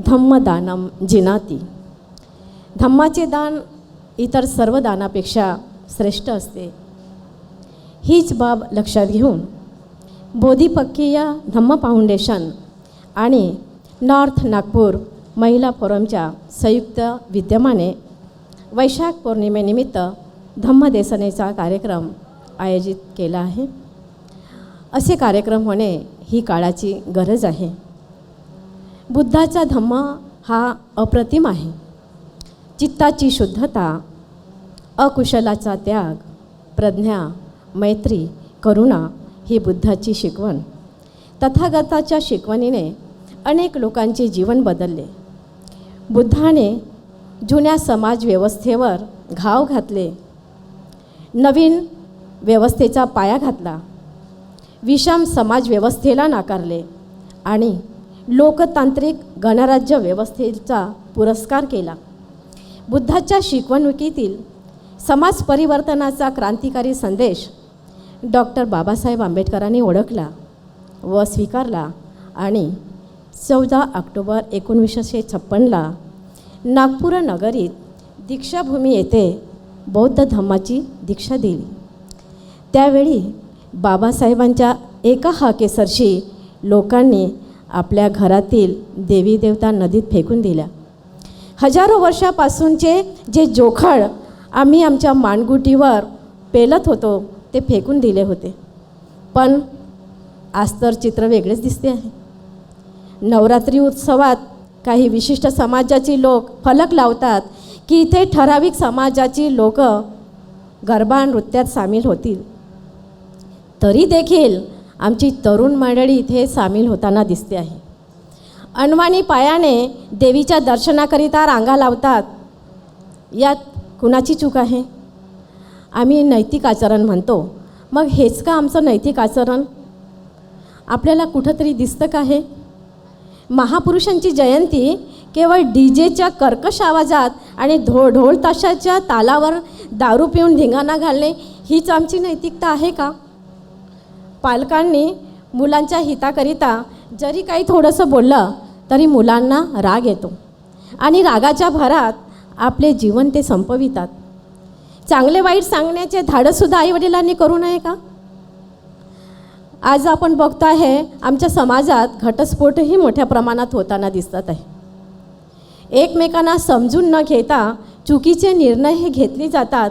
धम्मदानम जिनाती. धम्माचे दान इतर सर्व दानापेक्षा श्रेष्ठ असते. हीच बाब लक्षात घेऊन बोधिपक्कीय धम्म फाउंडेशन आणि नॉर्थ नागपूर महिला फोरमच्या संयुक्त विद्यमाने वैशाख पौर्णिमेनिमित्त धम्मदेसनेचा कार्यक्रम आयोजित केला आहे. असे कार्यक्रम होणे ही काळाची गरज आहे. बुद्धाचा धम्म हा अप्रतिम आहे. चित्ताची शुद्धता, अकुशलाचा त्याग, प्रज्ञा, मैत्री, करुणा ही बुद्धाची शिकवण. तथागताच्या शिकवणीने अनेक लोकांचे जीवन बदलले. बुद्धाने जुन्या समाज व्यवस्थेवर घाव घातले, नवीन व्यवस्थेचा पाया घातला, विषम समाज व्यवस्थेला नाकारले आणि लोकतांत्रिक गणराज्य व्यवस्थेचा पुरस्कार केला. बुद्धाच्या शिकवणुकीतील समाज परिवर्तनाचा क्रांतिकारी संदेश डॉक्टर बाबासाहेब आंबेडकरांनी ओळखला व स्वीकारला आणि 14 ऑक्टोबर 1956ला नागपूर नगरीत दीक्षाभूमी येथे बौद्ध धम्माची दीक्षा दिली. त्यावेळी बाबासाहेबांच्या एका हाकेसरशी लोकांनी आपल्या घरातील देवी देवता नदीत फेकून दिल्या. हजारो वर्षापासूनचे जे जोखड आम्ही आमच्या मानगुटीवर पेलत होतो ते फेकून दिले होते. पण आज तर चित्र वेगळेच दिसते आहे. नवरात्री उत्सवात काही विशिष्ट समाजाची लोक फलक लावतात की इथे ठराविक समाजाची लोक गरबा नृत्यात सामील होतील. तरी देखील आमची तरुण मंडळी इथे सामील होताना दिसते आहे. अनवाणी पायाने देवीच्या दर्शनाकरिता रांगा लावतात. यात कुणाची चूक आहे? आम्ही नैतिक आचरण म्हणतो, मग हेच का आमचं नैतिक आचरण? आपल्याला कुठंतरी दिसतं का हे? महापुरुषांची जयंती केवळ डीजेच्या कर्कश आवाजात आणि ढोल ताशाच्या तालावर दारू पिऊन धिंगाणा घालणे हीच आमची नैतिकता आहे का? पालकांनी मुलांच्या हिताकरिता जरी काही थोडंसं बोललं तरी मुलांना राग येतो आणि रागाच्या भरात आपले जीवन ते संपवितात. चांगले वाईट सांगण्याचे धाडससुद्धा आईवडिलांनी करू नये का? आज आपण बघतो आहे आमच्या समाजात घटस्फोटही मोठ्या प्रमाणात होताना दिसत आहे. एकमेकांना समजून न घेता चुकीचे निर्णय हे घेतले जातात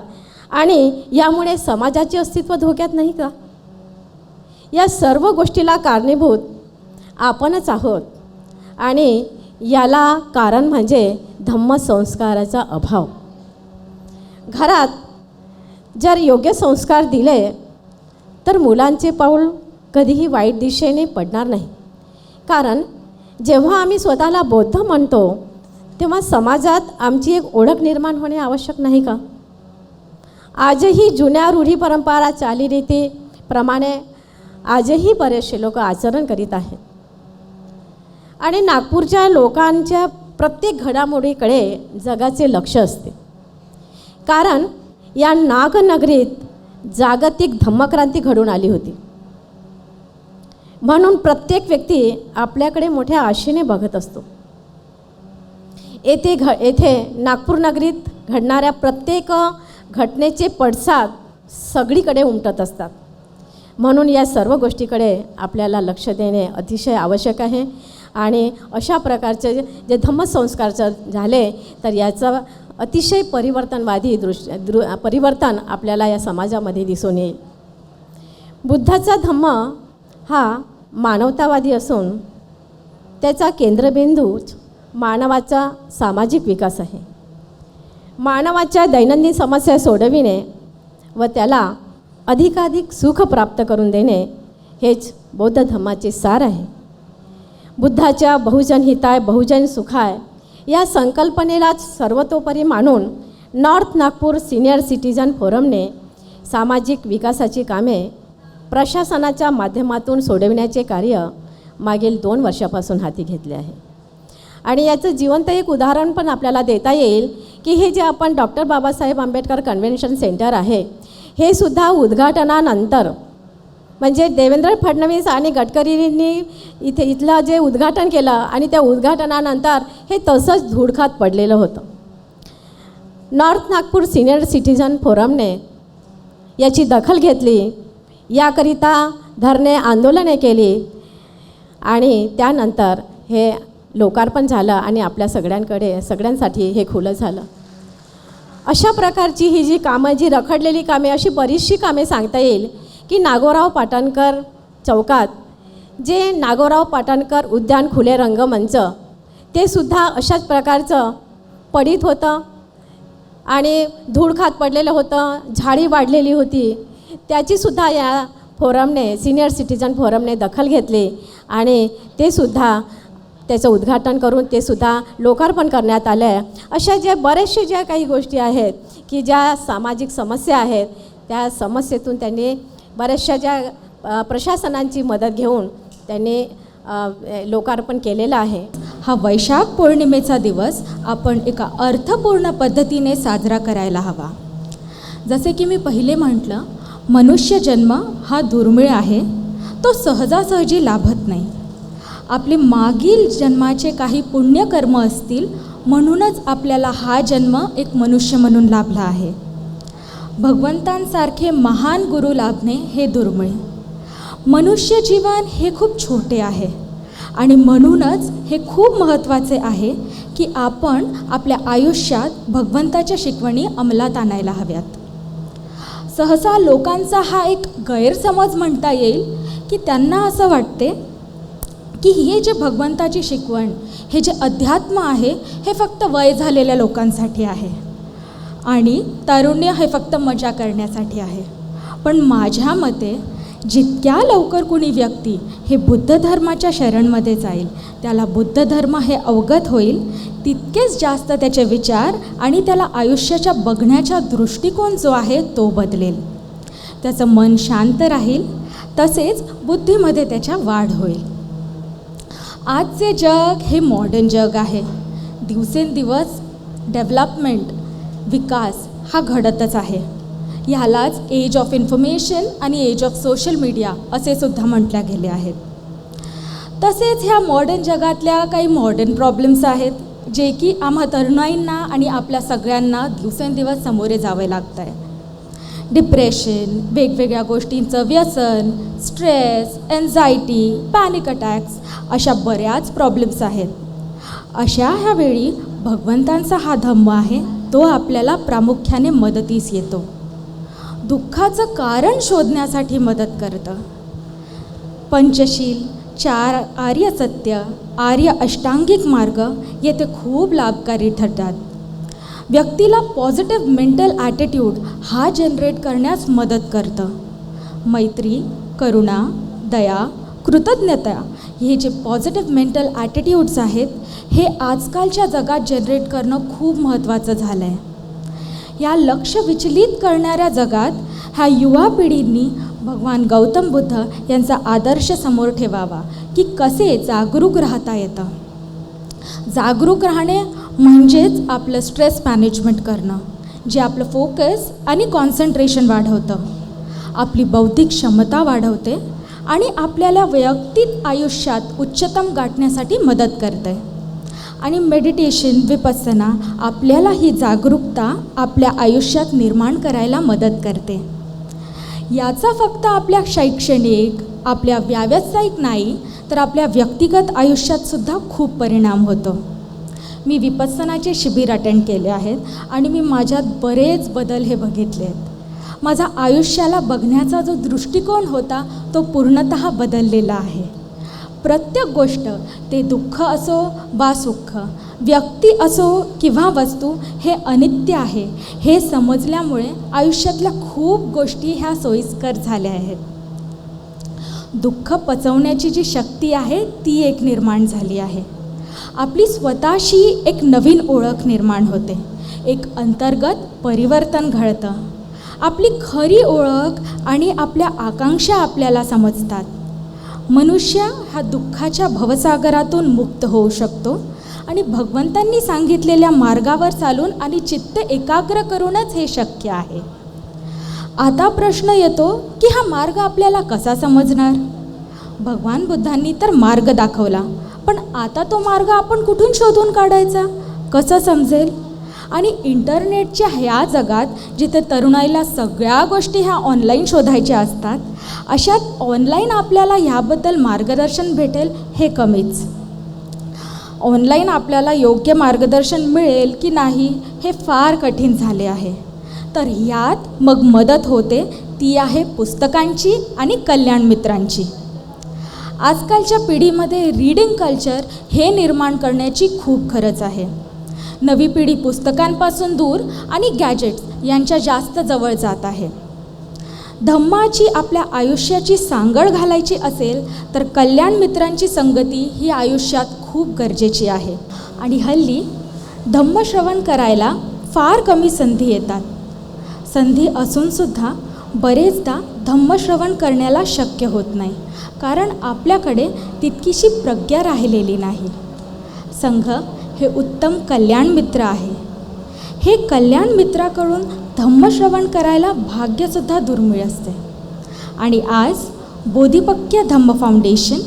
आणि यामुळे समाजाचे अस्तित्व धोक्यात नाही का? या सर्व गोष्टीला कारणीभूत आपणच आहोत आणि याला कारण म्हणजे धम्मसंस्काराचा अभाव. घरात जर योग्य संस्कार दिले तर मुलांचे पाऊल कधीही वाईट दिशेने पडणार नाही. कारण जेव्हा आम्ही स्वतःला बौद्ध म्हणतो तेव्हा समाजात आमची एक ओळख निर्माण होणे आवश्यक नाही का? आजही जुन्या रूढी परंपरा चालीरीतीप्रमाणे आजही बरेचसे लोक आचरण करीत आहेत आणि नागपूरच्या लोकांच्या प्रत्येक घडामोडीकडे जगाचे लक्ष असते. कारण या नागनगरीत जागतिक धम्मक्रांती घडून आली होती. म्हणून प्रत्येक व्यक्ती आपल्याकडे मोठ्या आशेने बघत असतो. येथे नागपूर नगरीत घडणाऱ्या प्रत्येक घटनेचे पडसाद सगळीकडे उमटत असतात. म्हणून या सर्व गोष्टीकडे आपल्याला लक्ष देणे अतिशय आवश्यक आहे आणि अशा प्रकारचे जे धम्मसंस्कार झाले तर याचं अतिशय परिवर्तनवादी परिवर्तन आपल्याला या समाजामध्ये दिसून येईल. बुद्धाचा धम्म हा मानवतावादी असून त्याचा केंद्रबिंदू मानवाचा सामाजिक विकास आहे. मानवाच्या दैनंदिन समस्या सोडविणे व त्याला अधिकाधिक सुख प्राप्त करून देणे हेच बौद्ध धम्माचे सार आहे. बुद्धाच्या बहुजन हिताय बहुजन सुखाय या संकल्पनेला सर्वतोपरी मानून नॉर्थ नागपूर सिनियर सिटीजन फोरमने सामाजिक विकासाची कामे प्रशासनाच्या माध्यमातून सोडविण्याचे कार्य मागील 2 वर्षापासून हाती घेतले आहे. आणि याचं जिवंत एक उदाहरण पण आपल्याला देता येईल की हे जे आपण doctor Babasaheb Ambedkar convention centre आहे, हे सुद्धा उद्घाटनानंतर म्हणजे देवेंद्र फडणवीस आणि गडकरींनी इथलं जे उद्घाटन केलं आणि त्या उद्घाटनानंतर हे तसंच धूळखात पडलेलं होतं. नॉर्थ नागपूर सिनियर सिटीजन फोरमने याची दखल घेतली, याकरिता धरणे आंदोलने केली आणि त्यानंतर हे लोकार्पण झालं आणि आपल्या सगळ्यांसाठी हे खुलं झालं. अशा प्रकारची ही जी कामं, जी रखडलेली कामे, अशी बरीचशी कामे सांगता येईल की नागोराव पाटणकर चौकात जे नागोराव पाटणकर उद्यान खुले रंगमंच ते सुद्धा अशाच प्रकारचं पडीत होतं आणि धूळखात पडलेलं होतं, झाडी वाढलेली होती. त्याचीसुद्धा या फोरमने, सिनियर सिटीजन फोरमने दखल घेतली आणि ते सुद्धा त्याचं उद्घाटन करून ते सुद्धा लोकार्पण करण्यात आलं आहे. अशा बरेचशे ज्या काही गोष्टी आहेत की ज्या सामाजिक समस्या आहेत, त्या समस्येतून त्यांनी बऱ्याचशा ज्या प्रशासनांची मदत घेऊन त्यांनी लोकार्पण केलेलं आहे. हा वैशाख पौर्णिमेचा दिवस आपण एका अर्थपूर्ण पद्धतीने साजरा करायला हवा. जसे की मी पहिले म्हटलं, मनुष्य जन्म हा दुर्मिळ आहे, तो सहजासहजी लाभत नाही. आपले मागील जन्माचे काही पुण्यकर्म असतील म्हणूनच आपल्याला हा जन्म एक मनुष्य म्हणून लाभला आहे. भगवंतांसारखे महान गुरु लाभणे हे दुर्मिळ. मनुष्य जीवन हे खूप छोटे आहे आणि म्हणूनच हे खूप महत्त्वाचे आहे की आपण आपल्या आयुष्यात भगवंताच्या शिकवणी अंमलात आणायला हव्यात. सहसा लोकांचा हा एक गैरसमज म्हणता येईल की त्यांना असं वाटते की हे जे भगवंताची शिकवण, हे जे अध्यात्म आहे, हे फक्त वय झालेल्या लोकांसाठी आहे आणि तारुण्य हे फक्त मजा करण्यासाठी आहे. पण माझ्या मते जितक्या लवकर कुणी व्यक्ती हे बुद्ध धर्माच्या शरणमध्ये जाईल, त्याला बुद्ध धर्म हे अवगत होईल, तितकेच जास्त त्याचे विचार आणि त्याला आयुष्याच्या बघण्याचा दृष्टिकोन जो आहे तो बदलेल. त्याचं मन शांत राहील, तसेच बुद्धीमध्ये त्याच्या वाढ होईल. आजचे जग हे मॉडर्न जग आहे. दिवसेंदिवस डेव्हलपमेंट, विकास हा घडतच आहे. ह्यालाच एज ऑफ इन्फॉर्मेशन आणि एज ऑफ सोशल मीडिया असे सुद्धा म्हटल्या गेले आहेत. तसेच ह्या मॉडर्न जगातल्या काही मॉडर्न प्रॉब्लेम्स आहेत जे की आम्हा तरुणाईंना आणि आपल्या सगळ्यांना दिवसेंदिवस सामोरे जावे लागत आहे. डिप्रेशन, वेगवेगळ्या गोष्टींचं व्यसन, स्ट्रेस, एन्झायटी, पॅनिक अटॅक्स अशा बऱ्याच प्रॉब्लेम्स आहेत. अशा ह्यावेळी भगवंतांचा हा धम्म आहे तो आपल्याला प्रामुख्याने मदतीस येतो. दुःखाचं कारण शोधण्यासाठी मदत करतं. पंचशील, 4 आर्य सत्य, आर्य अष्टांगिक मार्ग येथे खूप लाभकारी ठरतात. व्यक्तीला पॉझिटिव्ह मेंटल ॲटिट्यूड हा जनरेट करण्यास मदत करतं. मैत्री, करुणा, दया, कृतज्ञता हे जे पॉझिटिव्ह मेंटल ॲटिट्यूड्स आहेत हे आजकालच्या जगात जनरेट करणं खूप महत्त्वाचं झालं आहे. या लक्ष विचलित करणाऱ्या जगात ह्या युवा पिढींनी भगवान गौतम बुद्ध यांचा आदर्श समोर ठेवावा की कसे जागरूक राहता येतं. जागरूक राहणे म्हणजेच आपलं स्ट्रेस मॅनेजमेंट करणं, जे आपलं फोकस आणि कॉन्सन्ट्रेशन वाढवतं, आपली बौद्धिक क्षमता वाढवते आणि आपल्याला वैयक्तिक आयुष्यात उच्चतम गाठण्यासाठी मदत करते. आणि मेडिटेशन, विपස්සना आपल्याला ही जागरूकता आपल्या आयुष्यात निर्माण करायला मदत करते. याचा फक्त आपल्या शैक्षणिक, आपल्या व्यावसायिक नाही तर आपल्या व्यक्तिगत आयुष्यातसुद्धा खूप परिणाम होतो. मी विपස්සनाचे शिबिर अटेंड केले आहेत आणि मी माझ्यात बरेच बदल हे बघितले आहेत. माझा आयुष्याला बघण्याचा जो दृष्टिकोन होता तो पूर्णतः बदललेला आहे. प्रत्येक गोष्ट, ते दुःख असो वा सुख, व्यक्ती असो किंवा वस्तू, हे अनित्य आहे हे समजल्यामुळे आयुष्यातल्या खूप गोष्टी ह्या सोयीस्कर झाल्या आहेत. दुःख पचवण्याची जी शक्ती आहे ती एक निर्माण झाली आहे. आपली स्वतःशी एक नवीन ओळख निर्माण होते, एक अंतर्गत परिवर्तन घडतं आपली खरी ओळख आणि आपल्या आकांक्षा आपल्याला समजतात. मनुष्य हा दुःखाच्या भवसागरातून मुक्त होऊ शकतो आणि भगवंतांनी सांगितलेल्या मार्गावर चालून आणि चित्त एकाग्र करूनच हे शक्य आहे. आता प्रश्न येतो की हा मार्ग आपल्याला कसा समजणार? भगवान बुद्धांनी तर मार्ग दाखवला, पण आता तो मार्ग आपण कुठून शोधून काढायचा, कसं समजेल? आणि इंटरनेटच्या ह्या जगात जिथे तरुणाईला सगळ्या गोष्टी ह्या ऑनलाईन शोधायच्या असतात, अशात ऑनलाईन आपल्याला ह्याबद्दल मार्गदर्शन भेटेल हे कमीच. ऑनलाईन आपल्याला योग्य मार्गदर्शन मिळेल की नाही हे फार कठीण झाले आहे. तर ह्यात मग मदत होते ती आहे पुस्तकांची आणि कल्याण मित्रांची. आजकालच्या पिढीमध्ये रीडिंग कल्चर हे निर्माण करण्याची खूप गरज आहे. नवी पिढी पुस्तकांपासून दूर आणि गॅजेट्स यांच्या जास्त जवळ जात आहे. धम्माची आपल्या आयुष्याची सांगड घालायची असेल तर कल्याण मित्रांची संगती ही आयुष्यात खूप गरजेची आहे. आणि हल्ली धम्मश्रवण करायला फार कमी संधी येतात. संधी असूनसुद्धा बरेचदा धम्मश्रवण करण्याला शक्य होत नाही, कारण आपल्याकडे तितकीशी प्रज्ञा राहिलेली नाही. संघ हे उत्तम कल्याण मित्र आहे. हे कल्याण मित्राकडून धम्मश्रवण करायला भाग्यसुद्धा दुर्मिळ असते. आणि आज बोधिपक्य धम्म फाउंडेशन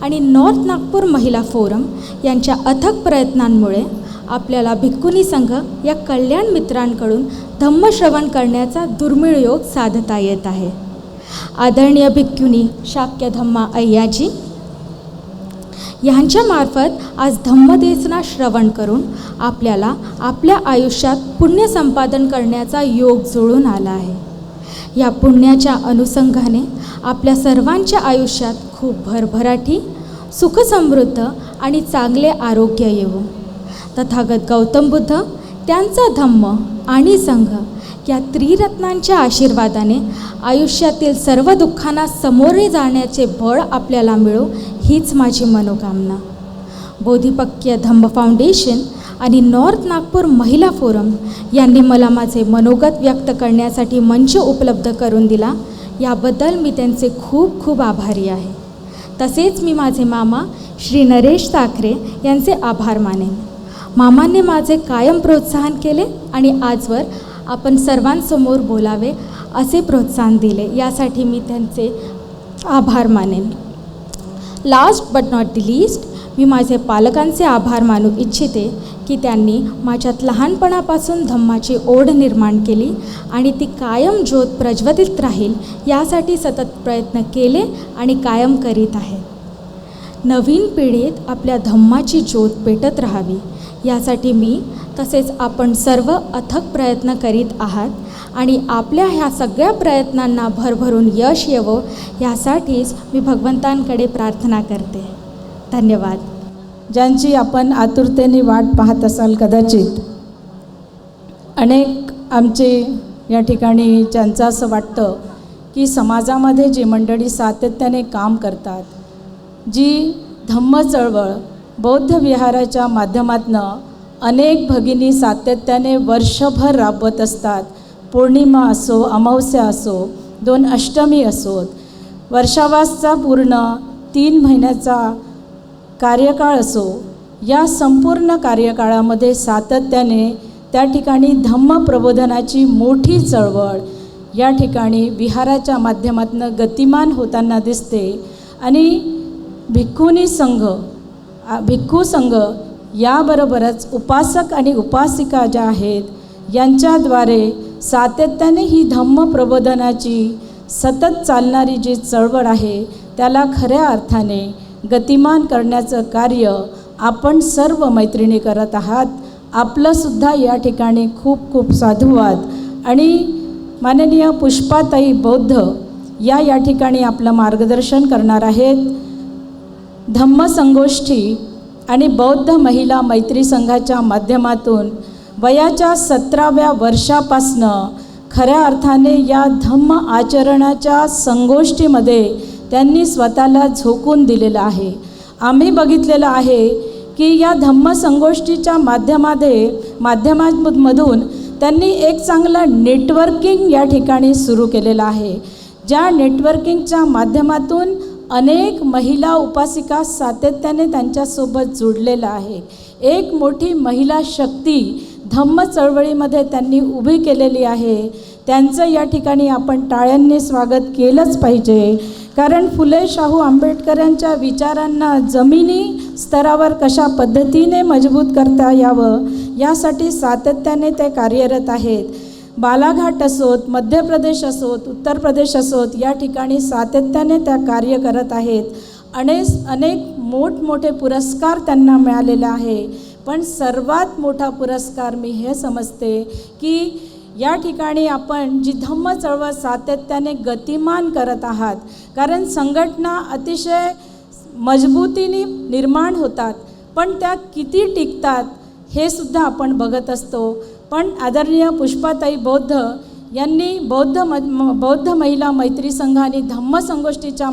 आणि नॉर्थ नागपूर महिला फोरम यांच्या अथक प्रयत्नांमुळे आपल्याला भिक्खुनी संघ या कल्याण मित्रांकडून धम्मश्रवण करण्याचा दुर्मिळ योग साधता येत आहे. आदरणीय भिक्खुनी शाक्य धम्मा अय्याजी यांच्यामार्फत आज धम्मदेसना श्रवण करून आपल्याला आपल्या आयुष्यात पुण्य संपादन करण्याचा योग जुळून आला आहे. या पुण्याच्या अनुषंगाने आपल्या सर्वांच्या आयुष्यात खूप भरभराटी, सुखसमृद्ध आणि चांगले आरोग्य येवो. तथागत गौतम बुद्ध, त्यांचा धम्म आणि संघ या त्रिरत्नांच्या आशीर्वादाने आयुष्यातील सर्व दुःखांना सामोरे जाण्याचे बळ आपल्याला मिळो हीच माझी मनोकामना. बोधिपक्य धम्म फाउंडेशन आणि नॉर्थ नागपूर महिला फोरम यांनी मला माझे मनोगत व्यक्त करण्यासाठी मंच उपलब्ध करून दिला, याबद्दल मी त्यांचे खूप खूप आभारी आहे. तसेच मी माझे मामा श्री नरेश साखरे यांचे आभार मानेन. मामांनी माझे कायम प्रोत्साहन केले आणि आजवर आपण सर्वांसमोर बोलावे असे प्रोत्साहन दिले, यासाठी मी त्यांचे आभार मानेन. Last but not the least, मी माझे पालकांचे आभार मानू इच्छिते की त्यांनी माझ्यात लहानपणापासून धम्माची ओढ निर्माण केली आणि ती कायम ज्योत प्रज्वलित राहील यासाठी सतत प्रयत्न केले आणि कायम करीत आहेत. नवीन पिढीत आपल्या धम्माची ज्योत पेटत राहावी यासाठी मी तसेच आपण सर्व अथक प्रयत्न करीत आहात आणि आपल्या ह्या सगळ्या प्रयत्नांना भरभरून यश येवो यासाठीच मी भगवंतांकडे प्रार्थना करते. धन्यवाद. ज्यांची आपण आतुरतेने वाट पाहत असाल कदाचित, अनेक आमचे या ठिकाणी ज्यांचं असं वाटतं की समाजामध्ये जी मंडळी सातत्याने काम करतात, जी धम्म चळवळ बौद्ध विहाराच्या माध्यमातून अनेक भगिनी सातत्याने वर्षभर राबवत असतात. पौर्णिमा असो, अमावस्या असो, 2 अष्टमी असोत, वर्षावासचा पूर्ण 3 महिन्याचा कार्यकाळ असो, या संपूर्ण कार्यकाळामध्ये सातत्याने त्या ठिकाणी धम्म प्रबोधनाची मोठी चळवळ या ठिकाणी विहाराच्या माध्यमातून गतिमान होताना दिसते. आणि भिक्खुनी संघ, भिक्खू संघ याबरोबरच उपासक आणि उपासिका ज्या आहेत यांच्याद्वारे सातत्याने ही धम्म प्रबोधनाची सतत चालणारी जी चळवळ आहे त्याला खऱ्या अर्थाने गतिमान करण्याचं कार्य आपण सर्व मैत्रिणी करत आहात. आपलंसुद्धा या ठिकाणी खूप खूप साधुवाद. आणि माननीय पुष्पाताई बौद्ध या ठिकाणी आपलं मार्गदर्शन करणार आहेत. धम्मसंगोष्ठी आणि बौद्ध महिला मैत्री संघाच्या माध्यमातून वयाच्या 17व्या वर्षापासनं खऱ्या अर्थाने या धम्म आचरणाच्या संगोष्ठीमध्ये त्यांनी स्वतःला झोकून दिलेलं आहे. आम्ही बघितलेलं आहे की या धम्म संगोष्ठीच्या माध्यमातून त्यांनी एक चांगलं नेटवर्किंग या ठिकाणी सुरू केलेलं आहे, ज्या नेटवर्किंगच्या माध्यमातून अनेक महिला उपासिका सातत्याने त्यांच्यासोबत जोडलेला आहे. एक मोठी महिला शक्ती धम्म चळवळीमध्ये त्यांनी उभी केलेली आहे. त्यांचं या ठिकाणी आपण टाळ्यांनी स्वागत केलंच पाहिजे, कारण फुले शाहू आंबेडकर यांच्या विचारांना जमिनी स्तरावर कशा पद्धतीने मजबूत करता यावं यासाठी सातत्याने ते कार्यरत आहेत. बालाघाट असोत, मध्य प्रदेश असोत, उत्तर प्रदेश असोत, या ठिकाणी सातत्याने त्या कार्य करत आहेत. अनेक मोठमोठे पुरस्कार त्यांना मिळालेले आहे. पण सर्वात मोठा पुरस्कार मी हे समजते की या ठिकाणी आपण जी धम्म चळवळ सातत्याने गतिमान करत आहात, कारण संघटना अतिशय मजबूतीने निर्माण होतात, पण त्या किती टिकतात हे सुद्धा आपण बघत असतो. पण आदरणीय पुष्पाताई बौद्ध यांनी बौद्ध महिला मैत्री संघ आणि धम्म संगोष्ठीच्या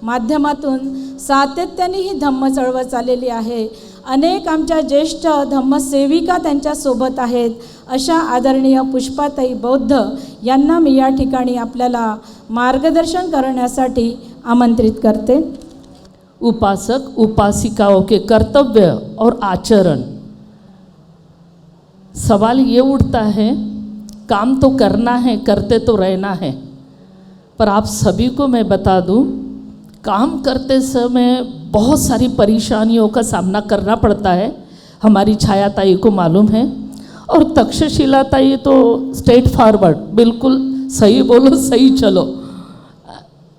माध्यमातून सातत्याने ही धम्म चळवळ चाललेली आहे. अनेक आमच्या ज्येष्ठ धम्मसेविका त्यांच्यासोबत आहेत. अशा आदरणीय पुष्पाताई बौद्ध यांना मी या ठिकाणी आपल्याला मार्गदर्शन करण्यासाठी आमंत्रित करते. उपासक उपासिकाओं के कर्तव्य और आचरण, सवाल ये उठता है, काम तो करना है, करते तो रहना है, पर आप सभी को मैं बता दूं, काम करते समय बहुत सारी परेशानियों का सामना करना पड़ता है. हमारी छाया ताई को मालूम है, और तक्षशिला ताई तो स्ट्रेट फॉरवर्ड, बिल्कुल सही बोलो सही चलो,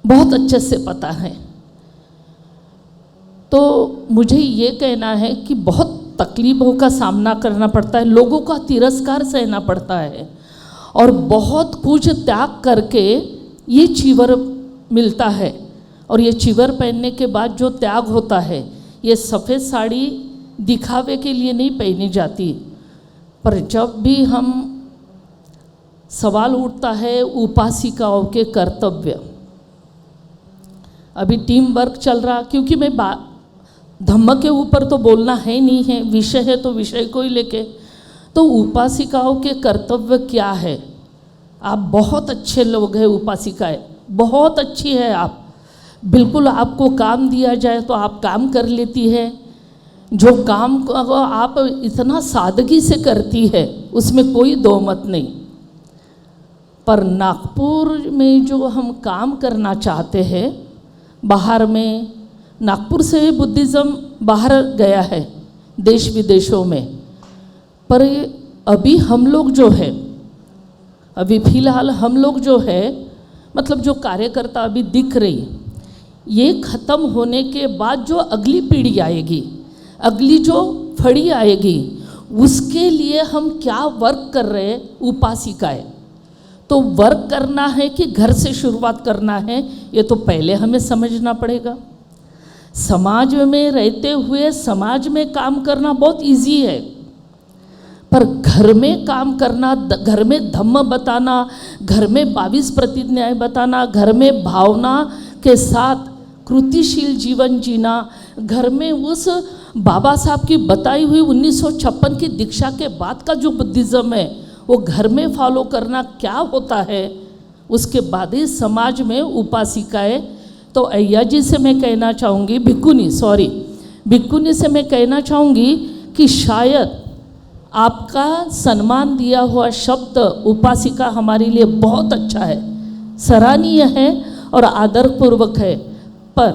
बहुत अच्छे से पता है. तो मुझे ये कहना है कि बहुत तकलीफ़ों का सामना करना पड़ता है, लोगों का तिरस्कार सहना पड़ता है, और बहुत कुछ त्याग करके ये चीवर मिलता है. और ये चीवर पहनने के बाद जो त्याग होता है, ये सफ़ेद साड़ी दिखावे के लिए नहीं पहनी जाती. पर जब भी हम सवाल उठता है उपासिकाओं के कर्तव्य, अभी टीम वर्क चल रहा, क्योंकि मैं धम्म के ऊपर तो बोलना है नहीं है, विषय है तो विषय को ही लेके, तो उपासिकाओं के कर्तव्य क्या है. आप बहुत अच्छे लोग हैं, उपासिकाएं बहुत अच्छी है, आप बिल्कुल, आपको काम दिया जाए तो आप काम कर लेती है. जो काम को आप इतना सादगी से करती है उसमें कोई दो मत नहीं. पर नागपुर में जो हम काम करना चाहते हैं, बाहर में, नागपुर से बुद्धिज़्म बाहर गया है देश विदेशों में, पर अभी हम लोग जो है, अभी फ़िलहाल हम लोग जो है, मतलब जो कार्यकर्ता अभी दिख रही, ये ख़त्म होने के बाद जो अगली पीढ़ी आएगी, अगली जो फड़ी आएगी, उसके लिए हम क्या वर्क कर रहे हैं उपासिकाएं. तो वर्क करना है कि घर से शुरुआत करना है, ये तो पहले हमें समझना पड़ेगा. समाज में रहते हुए समाज में काम करना बहुत इजी है, पर घर में काम करना, घर में धम्म बताना, घर में 22 प्रतिज्ञाएं बताना, घर में भावना के साथ कृतिशील जीवन जीना, घर में उस बाबा साहब की बताई हुई 1956 की दीक्षा के बाद का जो बुद्धिज़्म है वो घर में फॉलो करना क्या होता है, उसके बाद ही समाज में उपासिकाएं. तो अय्या जी से मैं कहना चाहूँगी, भिक्खुनी से मैं कहना चाहूँगी कि शायद आपका सम्मान दिया हुआ शब्द उपासिका हमारे लिए बहुत अच्छा है, सराहनीय है और आदरपूर्वक है. पर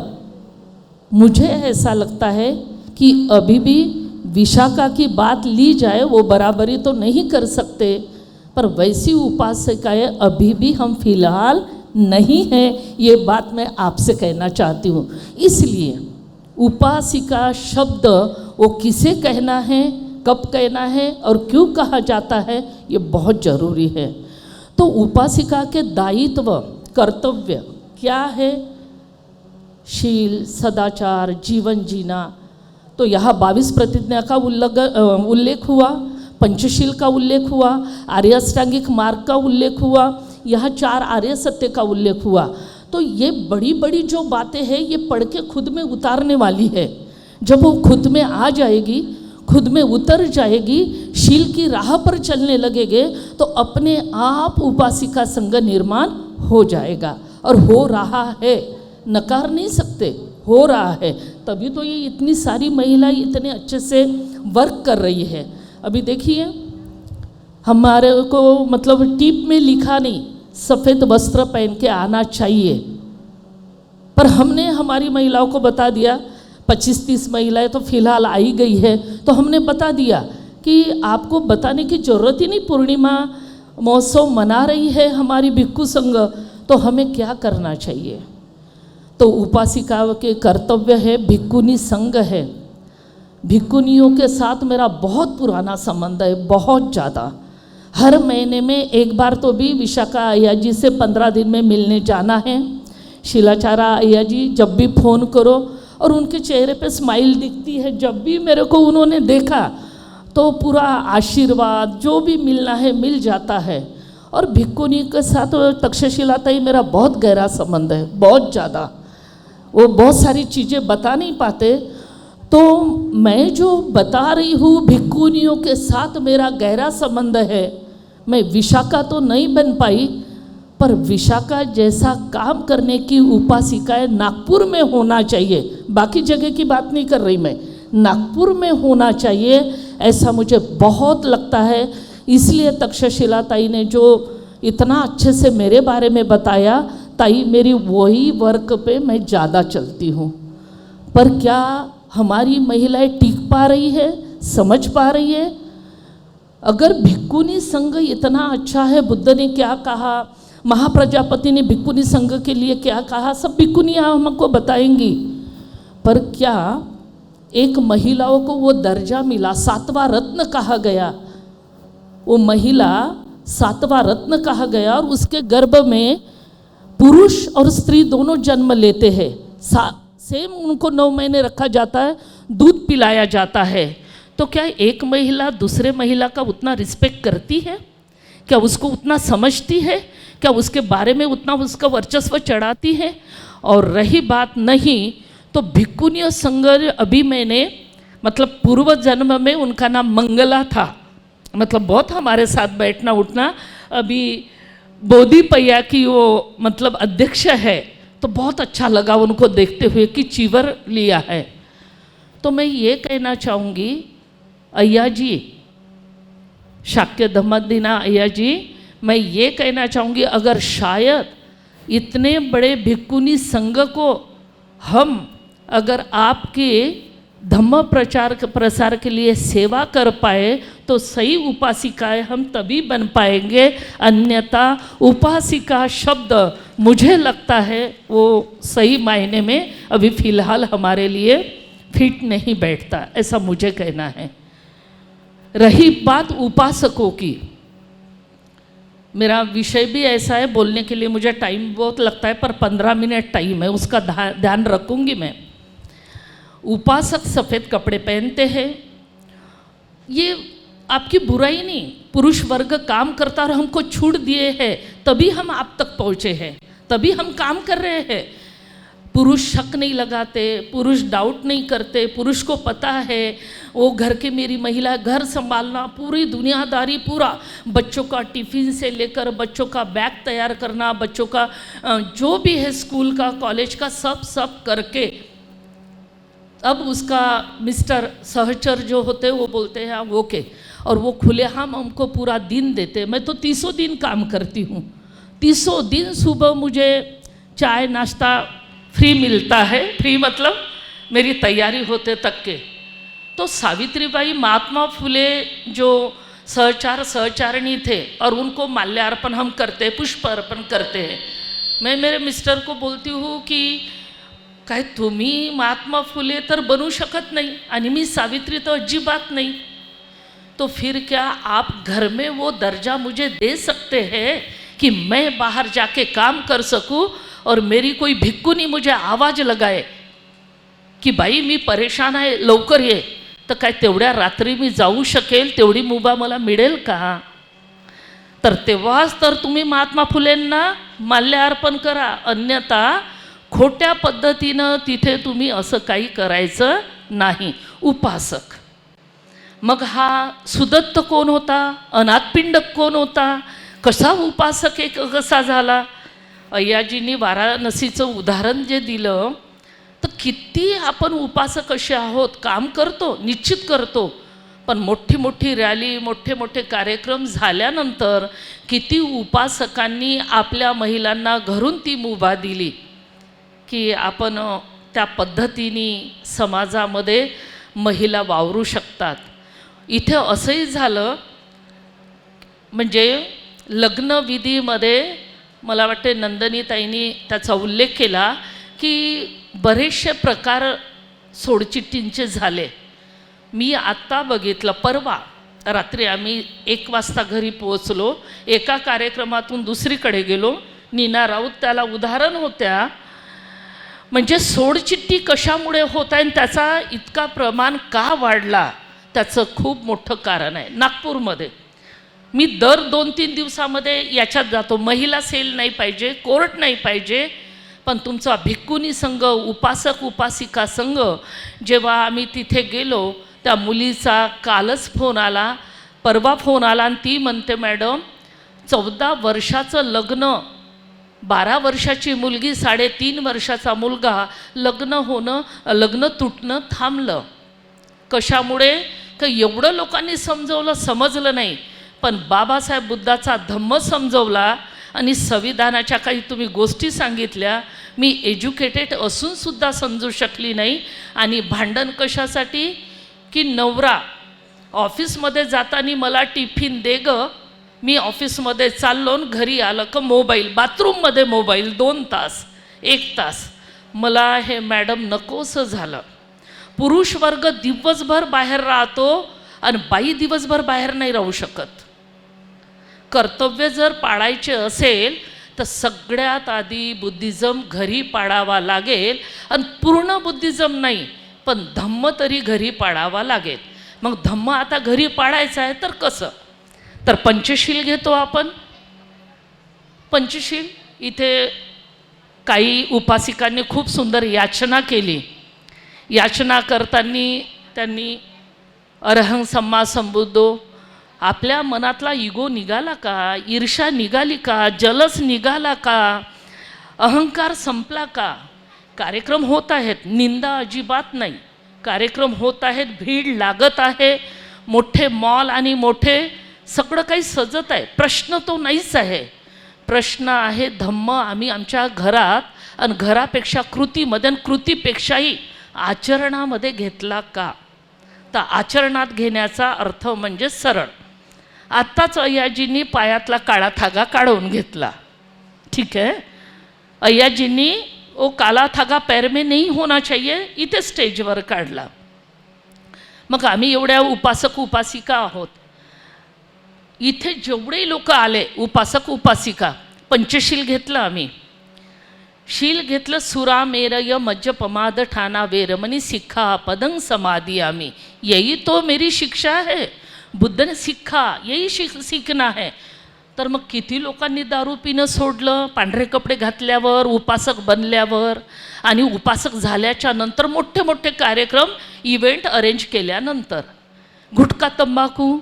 मुझे ऐसा लगता है कि अभी भी विशाखा की बात ली जाए, वो बराबरी तो नहीं कर सकते, पर वैसी उपासिकाएं अभी भी हम फिलहाल नहीं हैं, ये बात मैं आपसे कहना चाहती हूँ. इसलिए उपासिका शब्द वो किसे कहना है, कब कहना है और क्यों कहा जाता है, ये बहुत ज़रूरी है. तो उपासिका के दायित्व, कर्तव्य क्या है? शील, सदाचार, जीवन जीना. तो यहाँ 22 प्रतिज्ञा का उल्लेख हुआ, पंचशील का उल्लेख हुआ, आर्य अष्टांगिक मार्ग का उल्लेख हुआ, यहाँ 4 आर्य सत्य का उल्लेख हुआ. तो ये बड़ी बड़ी जो बातें हैं, ये पढ़ के खुद में उतारने वाली है. जब वो खुद में आ जाएगी, खुद में उतर जाएगी, शील की राह पर चलने लगेंगे, तो अपने आप उपासिका संघ निर्माण हो जाएगा। और हो रहा है, नकार नहीं सकते, हो रहा है। तभी तो ये इतनी सारी महिलाएं इतने अच्छे से वर्क कर रही है। अभी देखिए, हमारे को मतलब टिप में लिखा नहीं सफ़ेद वस्त्र पहन के आना चाहिए, पर हमने हमारी महिलाओं को बता दिया, 25-30 महिलाएं तो फिलहाल आई गई है, तो हमने बता दिया कि आपको बताने की ज़रूरत ही नहीं। पूर्णिमा महोत्सव मना रही है हमारी भिक्खु संघ, तो हमें क्या करना चाहिए। तो उपासिकाओं के कर्तव्य है, भिक्खुनी संघ है। भिक्खुनियों के साथ मेरा बहुत पुराना संबंध है, बहुत ज़्यादा। हर महीने में एक बार तो भी विशाखा अय्या जी से 15 दिन में मिलने जाना है। शिलाचारा अय्या जी, जब भी फ़ोन करो और उनके चेहरे पे स्माइल दिखती है, जब भी मेरे को उन्होंने देखा तो पूरा आशीर्वाद जो भी मिलना है मिल जाता है। और भिक्खुनी के साथ तक्षशिला ताई मेरा बहुत गहरा संबंध है, बहुत ज़्यादा। वो बहुत सारी चीज़ें बता नहीं पाते, तो मैं जो बता रही हूँ भिक्खुनियों के साथ मेरा गहरा संबंध है। मैं विशाखा तो नहीं बन पाई, पर विशाखा जैसा काम करने की उपासिकाएं नागपुर में होना चाहिए। बाकी जगह की बात नहीं कर रही मैं, नागपुर में होना चाहिए, ऐसा मुझे बहुत लगता है। इसलिए तक्षशिला ताई ने जो इतना अच्छे से मेरे बारे में बताया, ताई मेरी वही वर्क पे मैं ज़्यादा चलती हूँ। पर क्या हमारी महिलाएं टिक पा रही है, समझ पा रही है? अगर भिक्खुनी संघ इतना अच्छा है, बुद्ध ने क्या कहा, महाप्रजापति ने भिक्खुनी संघ के लिए क्या कहा, सब भिक्खुनियाँ हमको बताएंगी। पर क्या एक महिलाओं को वो दर्जा मिला, 7वां रत्न कहा गया, वो महिला 7वां रत्न कहा गया, और उसके गर्भ में पुरुष और स्त्री दोनों जन्म लेते हैं। सेम उनको 9 महीने रखा जाता है, दूध पिलाया जाता है। तो क्या एक महिला दूसरे महिला का उतना रिस्पेक्ट करती है? क्या उसको उतना समझती है? क्या उसके बारे में उतना उसका वर्चस्व चढ़ाती है? और रही बात नहीं तो भिक्खुनियों संघ, अभी मैंने मतलब पूर्व जन्म में उनका नाम मंगला था, मतलब बहुत हमारे साथ बैठना उठना। अभी बोधिपया की वो मतलब अध्यक्ष है, तो बहुत अच्छा लगा उनको देखते हुए कि चीवर लिया है। तो मैं ये कहना चाहूँगी, अय्या जी, शाक्य धम्मदिना अय्या जी, मैं ये कहना चाहूँगी, अगर शायद इतने बड़े भिक्खुनी संघ को हम अगर आपके धम्म प्रसार के लिए सेवा कर पाए तो सही उपासिकाएं हम तभी बन पाएंगे। अन्यथा उपासिका शब्द मुझे लगता है वो सही मायने में अभी फ़िलहाल हमारे लिए फिट नहीं बैठता, ऐसा मुझे कहना है। रही बात उपासकों की, मेरा विषय भी ऐसा है, बोलने के लिए मुझे टाइम बहुत लगता है, पर 15 मिनट टाइम है, उसका ध्यान रखूंगी मैं। उपासक सफ़ेद कपड़े पहनते हैं, ये आपकी बुराई नहीं, पुरुष वर्ग काम करता और हमको छूट दिए हैं, तभी हम आप तक पहुँचे हैं, तभी हम काम कर रहे हैं। पुरुष शक नहीं लगाते, पुरुष डाउट नहीं करते, पुरुष को पता है वो घर के, मेरी महिला घर संभालना, पूरी दुनियादारी, पूरा बच्चों का टिफ़िन से लेकर बच्चों का बैग तैयार करना, बच्चों का जो भी है स्कूल का कॉलेज का सब करके, अब उसका मिस्टर सहचर जो होते हैं वो बोलते हैं ओके, और वो खुलेआम हमको पूरा दिन देते। मैं तो 30 दिन काम करती हूँ, 30 दिन सुबह मुझे चाय नाश्ता फ्री मिलता है, फ्री मतलब मेरी तैयारी होते तक के। तो सावित्रीबाई महात्मा फुले जो सहचारिणी थे, और उनको माल्यार्पण हम करते, पुष्प अर्पण करते हैं। मैं मेरे मिस्टर को बोलती हूँ की काय तुम्ही महात्मा फुले तर बनू शकत नहीं आणि मी सावित्री तो अजिबात नहीं, तो फिर क्या आप घर में वो दर्जा मुझे दे सकते हैं कि मैं बाहर जाके काम कर सकूं, और मेरी कोई भिक्खुनी मुझे आवाज लगाए की बाई मी परेशान आहे लवकर ये, तर काय तेवढ्या रात्री मी जाऊ शकेल, तेवढी मुभा मला मिळेल का? तर तेव्हाच तर तुम्ही महात्मा फुलेंना माल्य अर्पण करा, अन्यथा खोट्या पद्धतीनं तिथे तुम्ही असं काही करायचं नाही। उपासक मग हा सुदत्त कोण होता, अनाथपिंडक कोण होता, कसा उपासक एक कसा झाला. अय्याजींनी वाराणसीचं उदाहरण जे दिलं, तर किती आपण उपासक असे आहोत, काम करतो निश्चित करतो, पण मोठी मोठी रॅली मोठे मोठे कार्यक्रम झाल्यानंतर किती उपासकांनी आपल्या महिलांना घरून ती मुभा दिली की आपण त्या पद्धतीने समाजामध्ये महिला वावरू शकतात. इथे असंही झालं, म्हणजे लग्नविधीमध्ये मला वाटते नंदनीताईंनी त्याचा उल्लेख केला की बरेचसे प्रकार सोडचिठ्ठींचे झाले. मी आत्ता बघितलं, परवा रात्री आम्ही 1 वाजता घरी पोहोचलो, एका कार्यक्रमातून दुसरीकडे गेलो. नीना राऊत त्याला उदाहरण होत्या. म्हणजे सोडचिठ्ठी कशामुळे होत आहे आणि त्याचा इतका प्रमाण का वाढला, त्याचं खूप मोठं कारण आहे. नागपूरमध्ये मी दर 2-3 दिवसामध्ये याच्यात जातो. महिला सेल नाही पाहिजे, कोर्ट नाही पाहिजे, पण तुमचा भिक्कुनी संघ, उपासक उपासिका संघ, जेव्हा आम्ही तिथे गेलो त्या मुलीचा कालच फोन आला, परवा फोन आला आणि ती म्हणते, मॅडम 14 वर्षाचं लग्न, 12 वर्षाची मुलगी, 3.5 वर्षाचा मुलगा, लग्न तुटणं थांबलं. कशामुळे? का एवढं लोकांनी समजलं नाही, पण बाबासाहेब बुद्धाचा धम्म समजवला आणि संविधानाच्या काही तुम्ही गोष्टी सांगितल्या. मी एज्युकेटेड असूनसुद्धा समजू शकली नाही. आणि भांडण कशासाठी? की नवरा ऑफिसमध्ये जाताना मला टिफिन दे गं, मी ऑफिसमध्ये चाललो, घरी आलं का मोबाईल, बाथरूममध्ये मोबाईल, 2 तास 1 तास. मला हे मॅडम नकोसं झालं. पुरुष वर्ग दिवसभर बाहेर राहतो आणि बाई दिवसभर बाहेर नाही राहू शकत. कर्तव्य जर पाळायचे असेल तर सगळ्यात आधी बुद्धिझम घरी पाळावा लागेल, आणि पूर्ण बुद्धिझम नाही पण धम्म तरी घरी पाळावा लागेल. मग धम्म आता घरी पाळायचा आहे तर कसं? तर पंचशील घेतो आपण. पंचशील इथे काही उपासिकांनी खूप सुंदर याचना केली. याचना करताना त्यांनी अरहं सम्मा संबुद्धो, आपल्या मनातला इगो निघाला का, ईर्ष्या निघाली का, जलस निघाला का, अहंकार संपला का. कार्यक्रम होत आहेत, निंदा अजिबात नाही, कार्यक्रम होत आहेत, भीड लागत आहे, मोठे मॉल आणि मोठे सगळं काही सजत आहे. प्रश्न तो नाहीच आहे. प्रश्न आहे धम्म आम्ही आमच्या घरात आणि घरापेक्षा कृतीमध्ये आणि कृतीपेक्षाही आचरणामध्ये घेतला का. तर आचरणात घेण्याचा अर्थ म्हणजे सरळ. आत्ताच अय्याजींनी पायातला काळा धागा काढून घेतला, ठीक है. अय्याजींनी ओ काला धागा पैर में नहीं होना चाहिए, इथे स्टेजवर काढला. मग आम्ही एवढ्या उपासक उपासिका आहोत, इथे जेवढे लोक आले उपासक उपासिका, पंचशील घेतलं आम्ही. शील घेतलं, सुरा मेरय मज्ज पमाद ठाना वेरमनी सिक्खा पदंग समाधी आम्ही, यही तो मेरी शिक्षा है. बुद्ध ने सिक्खा, यही सीखना है. तर मग किती लोकांनी दारू पिणं सोडलं पांढरे कपडे घातल्यावर, उपासक बनल्यावर, आणि उपासक झाल्याच्या नंतर मोठे मोठे कार्यक्रम इव्हेंट अरेंज केल्यानंतर. गुटखा तंबाखू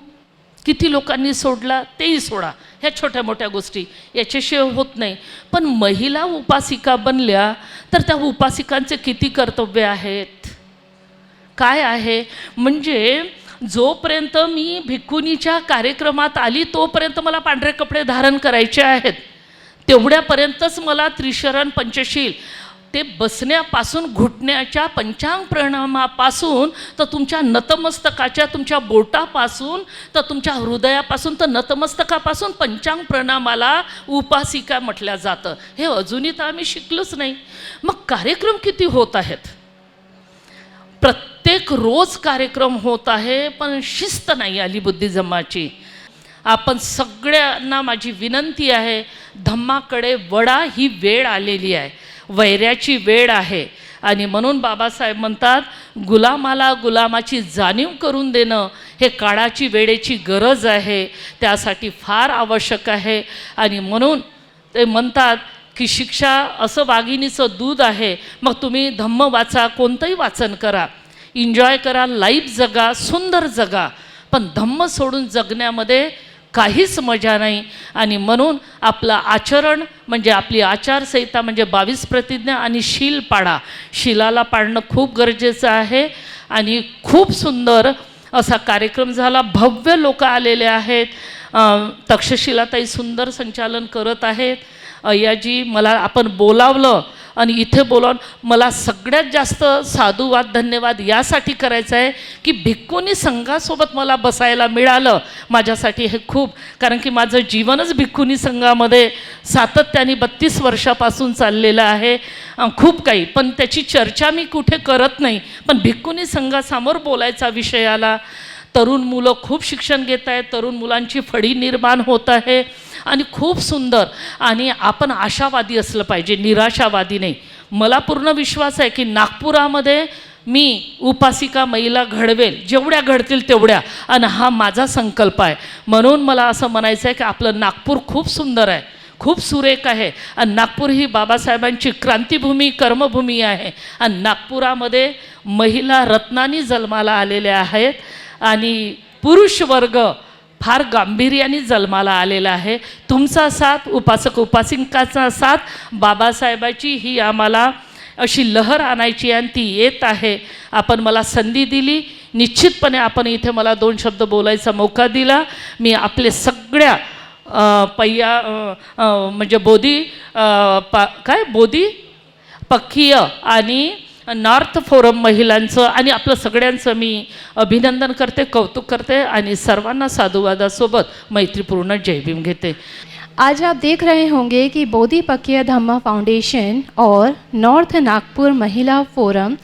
किती लोकांनी सोडला, तेही सोडा. ह्या छोट्या मोठ्या गोष्टी याच्याशिवाय होत नाही. पण महिला उपासिका बनल्या तर त्या उपासिकांचे किती कर्तव्य आहेत, काय आहे. म्हणजे जोपर्यंत मी भिक्खुनीच्या कार्यक्रमात आली तोपर्यंत मला पांढरे कपडे धारण करायचे आहेत, तेवढ्यापर्यंतच मला त्रिशरण पंचशील, ते बसण्यापासून घुटण्याच्या पंचांग प्रणामापासून तर तुमच्या नतमस्तकाच्या, तुमच्या बोटापासून तर तुमच्या हृदयापासून तर नतमस्तकापासून पंचांग प्रणामाला उपासिका म्हटलं जातं. हे अजूनही तर आम्ही शिकलोच नाही. मग कार्यक्रम किती होत आहेत, प्रत्येक रोज कार्यक्रम होत आहे, पण शिस्त नाही आली बुद्धिझमाची. आपण सगळ्यांना माझी विनंती आहे, धम्माकडे वळा. ही वेळ आलेली आहे, वैऱ्याची वेळ आहे. आणि म्हणून बाबासाहेब म्हणतात, गुलामाला गुलामाची जाणीव करून देणं हे काळाची वेळेची गरज आहे, त्यासाठी फार आवश्यक आहे. आणि म्हणून ते म्हणतात की शिक्षा असं वाघिणीचं दूध आहे. मग तुम्ही धम्म वाचा, कोणतंही वाचन करा, एन्जॉय करा, लाईफ जगा, सुंदर जगा. पण धम्म सोडून जगण्यामध्ये काहीच मजा नाही. आणि म्हणून आपलं आचरण म्हणजे आपली आचारसंहिता म्हणजे 22 प्रतिज्ञा आणि शील पाळा. शीलाला पाळणं खूप गरजेचं आहे. आणि खूप सुंदर असा कार्यक्रम झाला. भव्य लोक आलेले आहेत. तक्षशिलाताई सुंदर संचालन करत आहेत. अय्याजी मला आपण बोलावलं आणि इथे बोलावून मला सगळ्यात जास्त साधुवाद धन्यवाद यासाठी करायचं आहे की भिक्खुनी संघासोबत मला बसायला मिळालं. माझ्यासाठी हे खूप, कारण की माझं जीवनच भिक्खुनी संघामध्ये सातत्याने 32 वर्षापासून चाललेलं आहे. खूप काही, पण त्याची चर्चा मी कुठे करत नाही. पण भिक्खुनी संघासमोर बोलायचा विषय आला. तरुण मुलं खूप शिक्षण घेत आहेत. तरुण मुलांची फळी निर्माण होत आहे आणि खूप सुंदर. आणि आपण आशावादी असलं पाहिजे, निराशावादी नाही. मला पूर्ण विश्वास आहे की नागपुरामध्ये मी उपासिका महिला घडवेल, जेवढ्या घडतील तेवढ्या. आणि हा माझा संकल्प आहे. म्हणून मला असं म्हणायचं आहे की आपलं नागपूर खूप सुंदर आहे, खूप सुरेख आहे. आणि नागपूर ही बाबासाहेबांची क्रांतिभूमी, कर्मभूमी आहे. आणि नागपुरामध्ये महिला रत्नांनी जन्माला आलेल्या आहेत आणि पुरुष वर्ग फार गांभीर्याने जन्माला आलेला आहे. तुमचा साथ, उपासक उपासिकाचा साथ, बाबासाहेबाची ही आम्हाला अशी लहर आणायची आणि ती येत आहे. आपण मला संधी दिली, निश्चितपणे आपण इथे मला 2 शब्द बोलायचा मौका दिला. मी आपले सगळ्या म्हणजे बोधी पक्षीय आणि नॉर्थ फोरम महिलांचं आणि आपलं सगळ्यांचं मी अभिनंदन करते, कौतुक करते आणि सर्वांना साधुवादासोबत मैत्रीपूर्ण जय भीम घेते. आज आप देख रहे होंगे कि बोधि पकीय धम्म फाउंडेशन और नॉर्थ नागपुर महिला फोरम,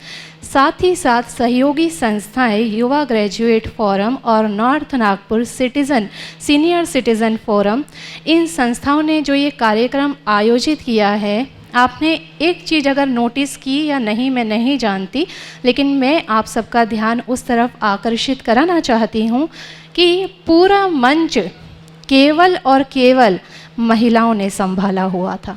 साथ ही साथ सहयोगी संस्थाएं युवा ग्रेजुएट फोरम और north Nagpur senior citizen forum, इन संस्थाओं ने जो ये कार्यक्रम आयोजित किया है, आपने एक चीज़ अगर नोटिस की या नहीं मैं नहीं जानती, लेकिन मैं आप सबका ध्यान उस तरफ आकर्षित कराना चाहती हूँ कि पूरा मंच केवल और केवल महिलाओं ने संभाला हुआ था.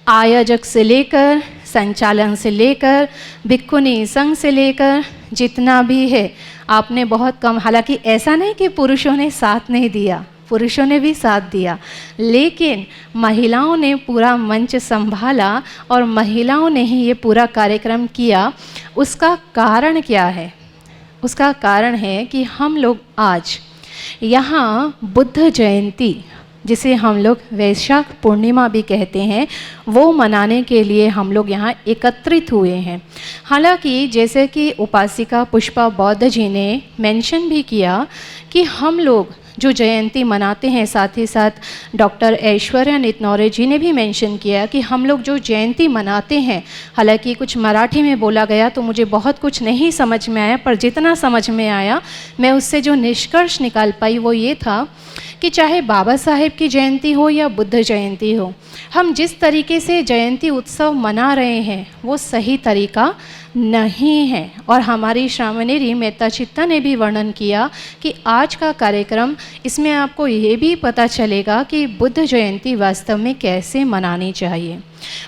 आयोजक से लेकर, संचालन से लेकर, भिक्खुनी संघ से लेकर, जितना भी है आपने बहुत कम, हालांकि ऐसा नहीं कि पुरुषों ने साथ नहीं दिया, पुरुषों ने भी साथ दिया, लेकिन महिलाओं ने पूरा मंच संभाला और महिलाओं ने ही ये पूरा कार्यक्रम किया. उसका कारण क्या है? उसका कारण है कि हम लोग आज यहाँ बुद्ध जयंती, जिसे हम लोग वैशाख पूर्णिमा भी कहते हैं, वो मनाने के लिए हम लोग यहाँ एकत्रित हुए हैं. हालांकि जैसे कि उपासिका पुष्पा बौद्ध जी ने मेंशन भी किया कि हम लोग जो जयंती मनाते हैं, साथ ही साथ डॉक्टर ऐश्वर्या नितनौरे जी ने भी मेंशन किया कि हम लोग जो जयंती मनाते हैं, हालांकि कुछ मराठी में बोला गया तो मुझे बहुत कुछ नहीं समझ में आया, पर जितना समझ में आया मैं उससे जो निष्कर्ष निकाल पाई वो ये था कि चाहे बाबा साहेब की जयंती हो या बुद्ध जयंती हो, हम जिस तरीके से जयंती उत्सव मना रहे हैं वो सही तरीका नहीं है. और हमारी श्रावणी मेहता चित्ता ने भी वर्णन किया कि आज का कार्यक्रम, इसमें आपको ये भी पता चलेगा कि बुद्ध जयंती वास्तव में कैसे मनानी चाहिए.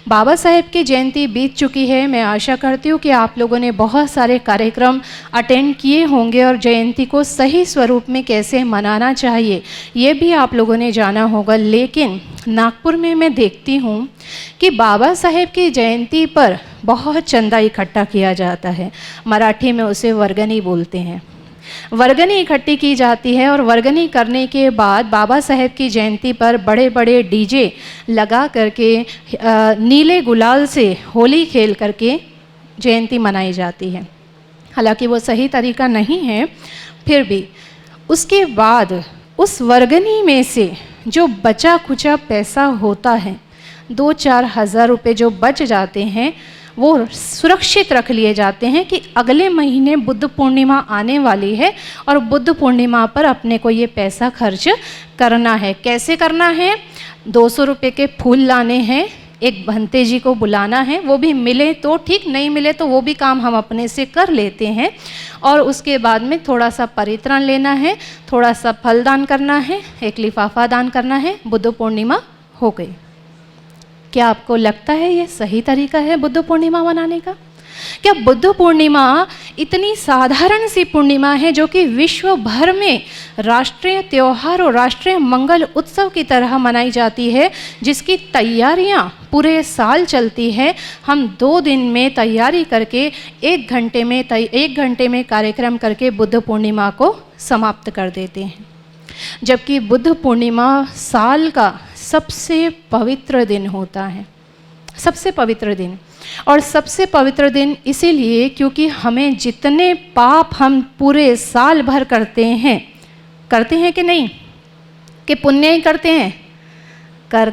बाबा साहेब की जयंती बीत चुकी है. मैं आशा करती हूँ कि आप लोगों ने बहुत सारे कार्यक्रम अटेंड किए होंगे और जयंती को सही स्वरूप में कैसे मनाना चाहिए ये भी आप लोगों ने जाना होगा. लेकिन नागपुर में मैं देखती हूँ कि बाबा साहेब की जयंती पर बहुत चंदा इकट्ठा किया जाता है. मराठी में उसे वर्गनी बोलते हैं. वर्गनी इकट्ठी की जाती है और वर्गनी करने के बाद बाबा साहेब की जयंती पर बड़े बड़े डीजे लगा करके नीले गुलाल से होली खेल करके जयंती मनाई जाती है. हालांकि वो सही तरीका नहीं है, फिर भी उसके बाद उस वर्गनी में से जो बचा खुचा पैसा होता है, 2-4 हज़ार रुपये जो बच जाते हैं, वो सुरक्षित रख लिए जाते हैं कि अगले महीने बुद्ध पूर्णिमा आने वाली है और बुद्ध पूर्णिमा पर अपने को ये पैसा खर्च करना है. कैसे करना है? 200 रुपये के फूल लाने हैं, एक भंते जी को बुलाना है, वो भी मिले तो ठीक, नहीं मिले तो वो भी काम हम अपने से कर लेते हैं. और उसके बाद में थोड़ा सा परित्राण लेना है, थोड़ा सा फल दान करना है, एक लिफाफा दान करना है, बुद्ध पूर्णिमा हो गई. क्या आपको लगता है ये सही तरीका है बुद्ध पूर्णिमा मनाने का? क्या बुद्ध पूर्णिमा इतनी साधारण सी पूर्णिमा है जो कि विश्व भर में राष्ट्रीय त्यौहार और राष्ट्रीय मंगल उत्सव की तरह मनाई जाती है, जिसकी तैयारियां पूरे साल चलती है। हम 2 दिन में तैयारी करके 1 घंटे में कार्यक्रम करके बुद्ध पूर्णिमा को समाप्त कर देते हैं, जबकि बुद्ध पूर्णिमा साल का सबसे पवित्र दिन होता है, सबसे पवित्र दिन। और सबसे पवित्र दिन इसीलिए क्योंकि हमें जितने पाप हम पूरे साल भर करते हैं कि नहीं, कि पुण्य ही करते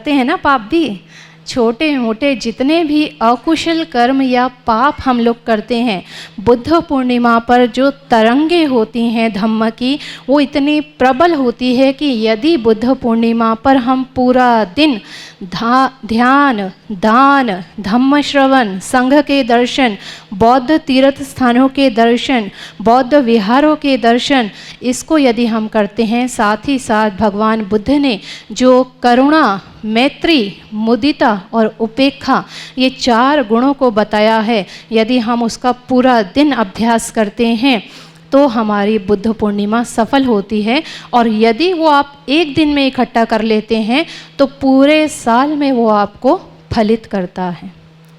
हैं ना, पाप भी, छोटे मोटे जितने भी अकुशल कर्म या पाप हम लोग करते हैं, बुद्ध पूर्णिमा पर जो तरंगे होती हैं धम्म की, वो इतनी प्रबल होती है कि यदि बुद्ध पूर्णिमा पर हम पूरा दिन ध्यान, दान, धम्म श्रवण, संघ के दर्शन, बौद्ध तीर्थ स्थानों के दर्शन, बौद्ध विहारों के दर्शन, इसको यदि हम करते हैं, साथ ही साथ भगवान बुद्ध ने जो करुणा, मैत्री, मुदिता और उपेक्षा, ये 4 गुणों को बताया है, यदि हम उसका पूरा दिन अभ्यास करते हैं तो हमारी बुद्ध पूर्णिमा सफल होती है। और यदि वो आप 1 दिन में इकट्ठा कर लेते हैं तो पूरे साल में वो आपको फलित करता है,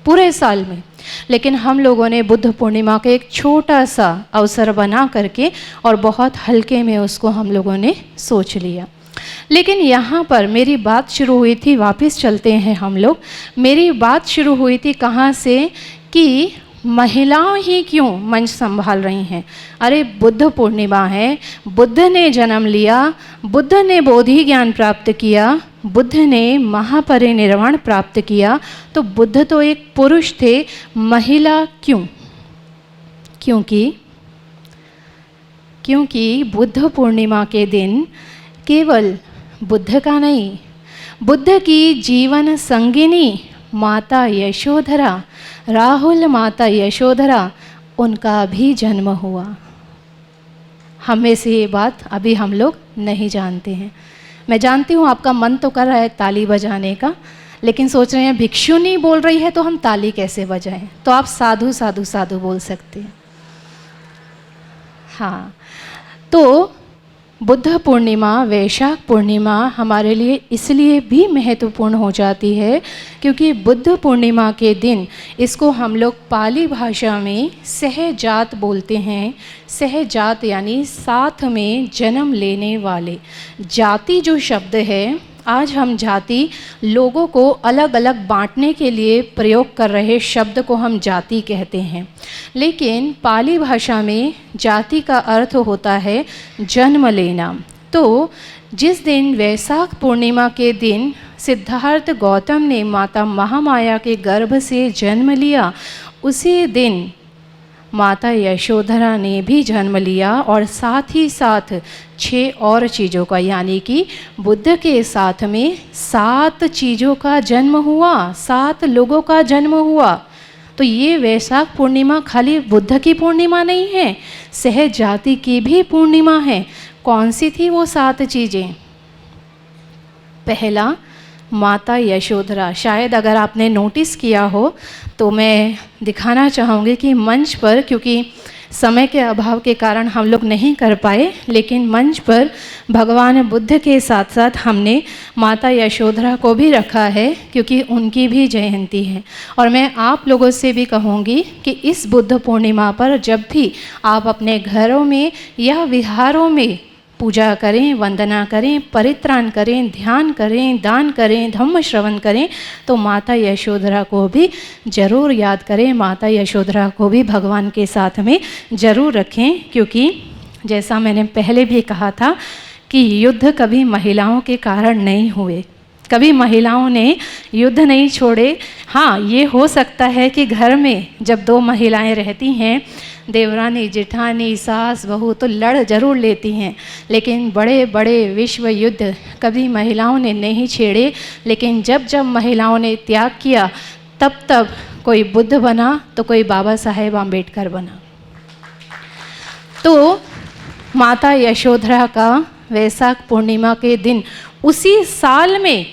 पूरे साल में। लेकिन हम लोगों ने बुद्ध पूर्णिमा का एक छोटा सा अवसर बना करके और बहुत हल्के में उसको हम लोगों ने सोच लिया। लेकिन यहाँ पर मेरी बात शुरू हुई थी, वापस चलते हैं हम लोग, मेरी बात शुरू हुई थी कहाँ से, कि महिलाएं ही क्यों मंच संभाल रही हैं। अरे बुद्ध पूर्णिमा है, बुद्ध ने जन्म लिया, बुद्ध ने बोधि ज्ञान प्राप्त किया, बुद्ध ने महापरिनिर्वाण प्राप्त किया, तो बुद्ध तो एक पुरुष थे, महिला क्यों? क्योंकि बुद्ध पूर्णिमा के दिन केवल बुद्ध का नहीं, बुद्ध की जीवन संगिनी माता यशोधरा, राहुल माता यशोधरा, उनका भी जन्म हुआ। हमें से ये बात अभी हम लोग नहीं जानते हैं। मैं जानती हूँ आपका मन तो कर रहा है ताली बजाने का, लेकिन सोच रहे हैं भिक्षुनी बोल रही है तो हम ताली कैसे बजाएं, तो आप साधु साधु साधु बोल सकते हैं। हाँ, तो बुद्ध पूर्णिमा, वैशाख पूर्णिमा हमारे लिए इसलिए भी महत्वपूर्ण हो जाती है क्योंकि बुद्ध पूर्णिमा के दिन, इसको हम लोग पाली भाषा में सहजात बोलते हैं। सहजात यानी साथ में जन्म लेने वाले। जाति जो शब्द है, आज हम जाति लोगों को अलग अलग बांटने के लिए प्रयोग कर रहे शब्द को हम जाति कहते हैं, लेकिन पाली भाषा में जाति का अर्थ होता है जन्म लेना। तो जिस दिन वैशाख पूर्णिमा के दिन सिद्धार्थ गौतम ने माता महामाया के गर्भ से जन्म लिया, उसी दिन माता यशोधरा ने भी जन्म लिया और साथ ही साथ 6 और चीज़ों का, यानी कि बुद्ध के साथ में 7 चीज़ों का जन्म हुआ, 7 लोगों का जन्म हुआ। तो ये वैशाख पूर्णिमा खाली बुद्ध की पूर्णिमा नहीं है, सहज जाति की भी पूर्णिमा है। कौन सी थी वो 7 चीज़ें? पहला, माता यशोधरा। शायद अगर आपने नोटिस किया हो तो मैं दिखाना चाहूँगी कि मंच पर, क्योंकि समय के अभाव के कारण हम लोग नहीं कर पाए, लेकिन मंच पर भगवान बुद्ध के साथ साथ हमने माता यशोधरा को भी रखा है क्योंकि उनकी भी जयंती है। और मैं आप लोगों से भी कहूँगी कि इस बुद्ध पूर्णिमा पर जब भी आप अपने घरों में या विहारों में पूजा करें, वंदना करें, परित्राण करें, ध्यान करें, दान करें, धम्म श्रवण करें, तो माता यशोधरा को भी ज़रूर याद करें, माता यशोधरा को भी भगवान के साथ में ज़रूर रखें। क्योंकि जैसा मैंने पहले भी कहा था कि युद्ध कभी महिलाओं के कारण नहीं हुए, कभी महिलाओं ने युद्ध नहीं छोड़े। हाँ, ये हो सकता है कि घर में जब 2 महिलाएं रहती हैं, देवरानी, जेठानी, सास, बहू, तो लड़ जरूर लेती हैं, लेकिन बड़े बड़े विश्व युद्ध कभी महिलाओं ने नहीं छेड़े। लेकिन जब जब महिलाओं ने त्याग किया, तब तब कोई बुद्ध बना तो कोई बाबा साहेब आम्बेडकर बना। तो माता यशोधरा का वैशाख पूर्णिमा के दिन, उसी साल में,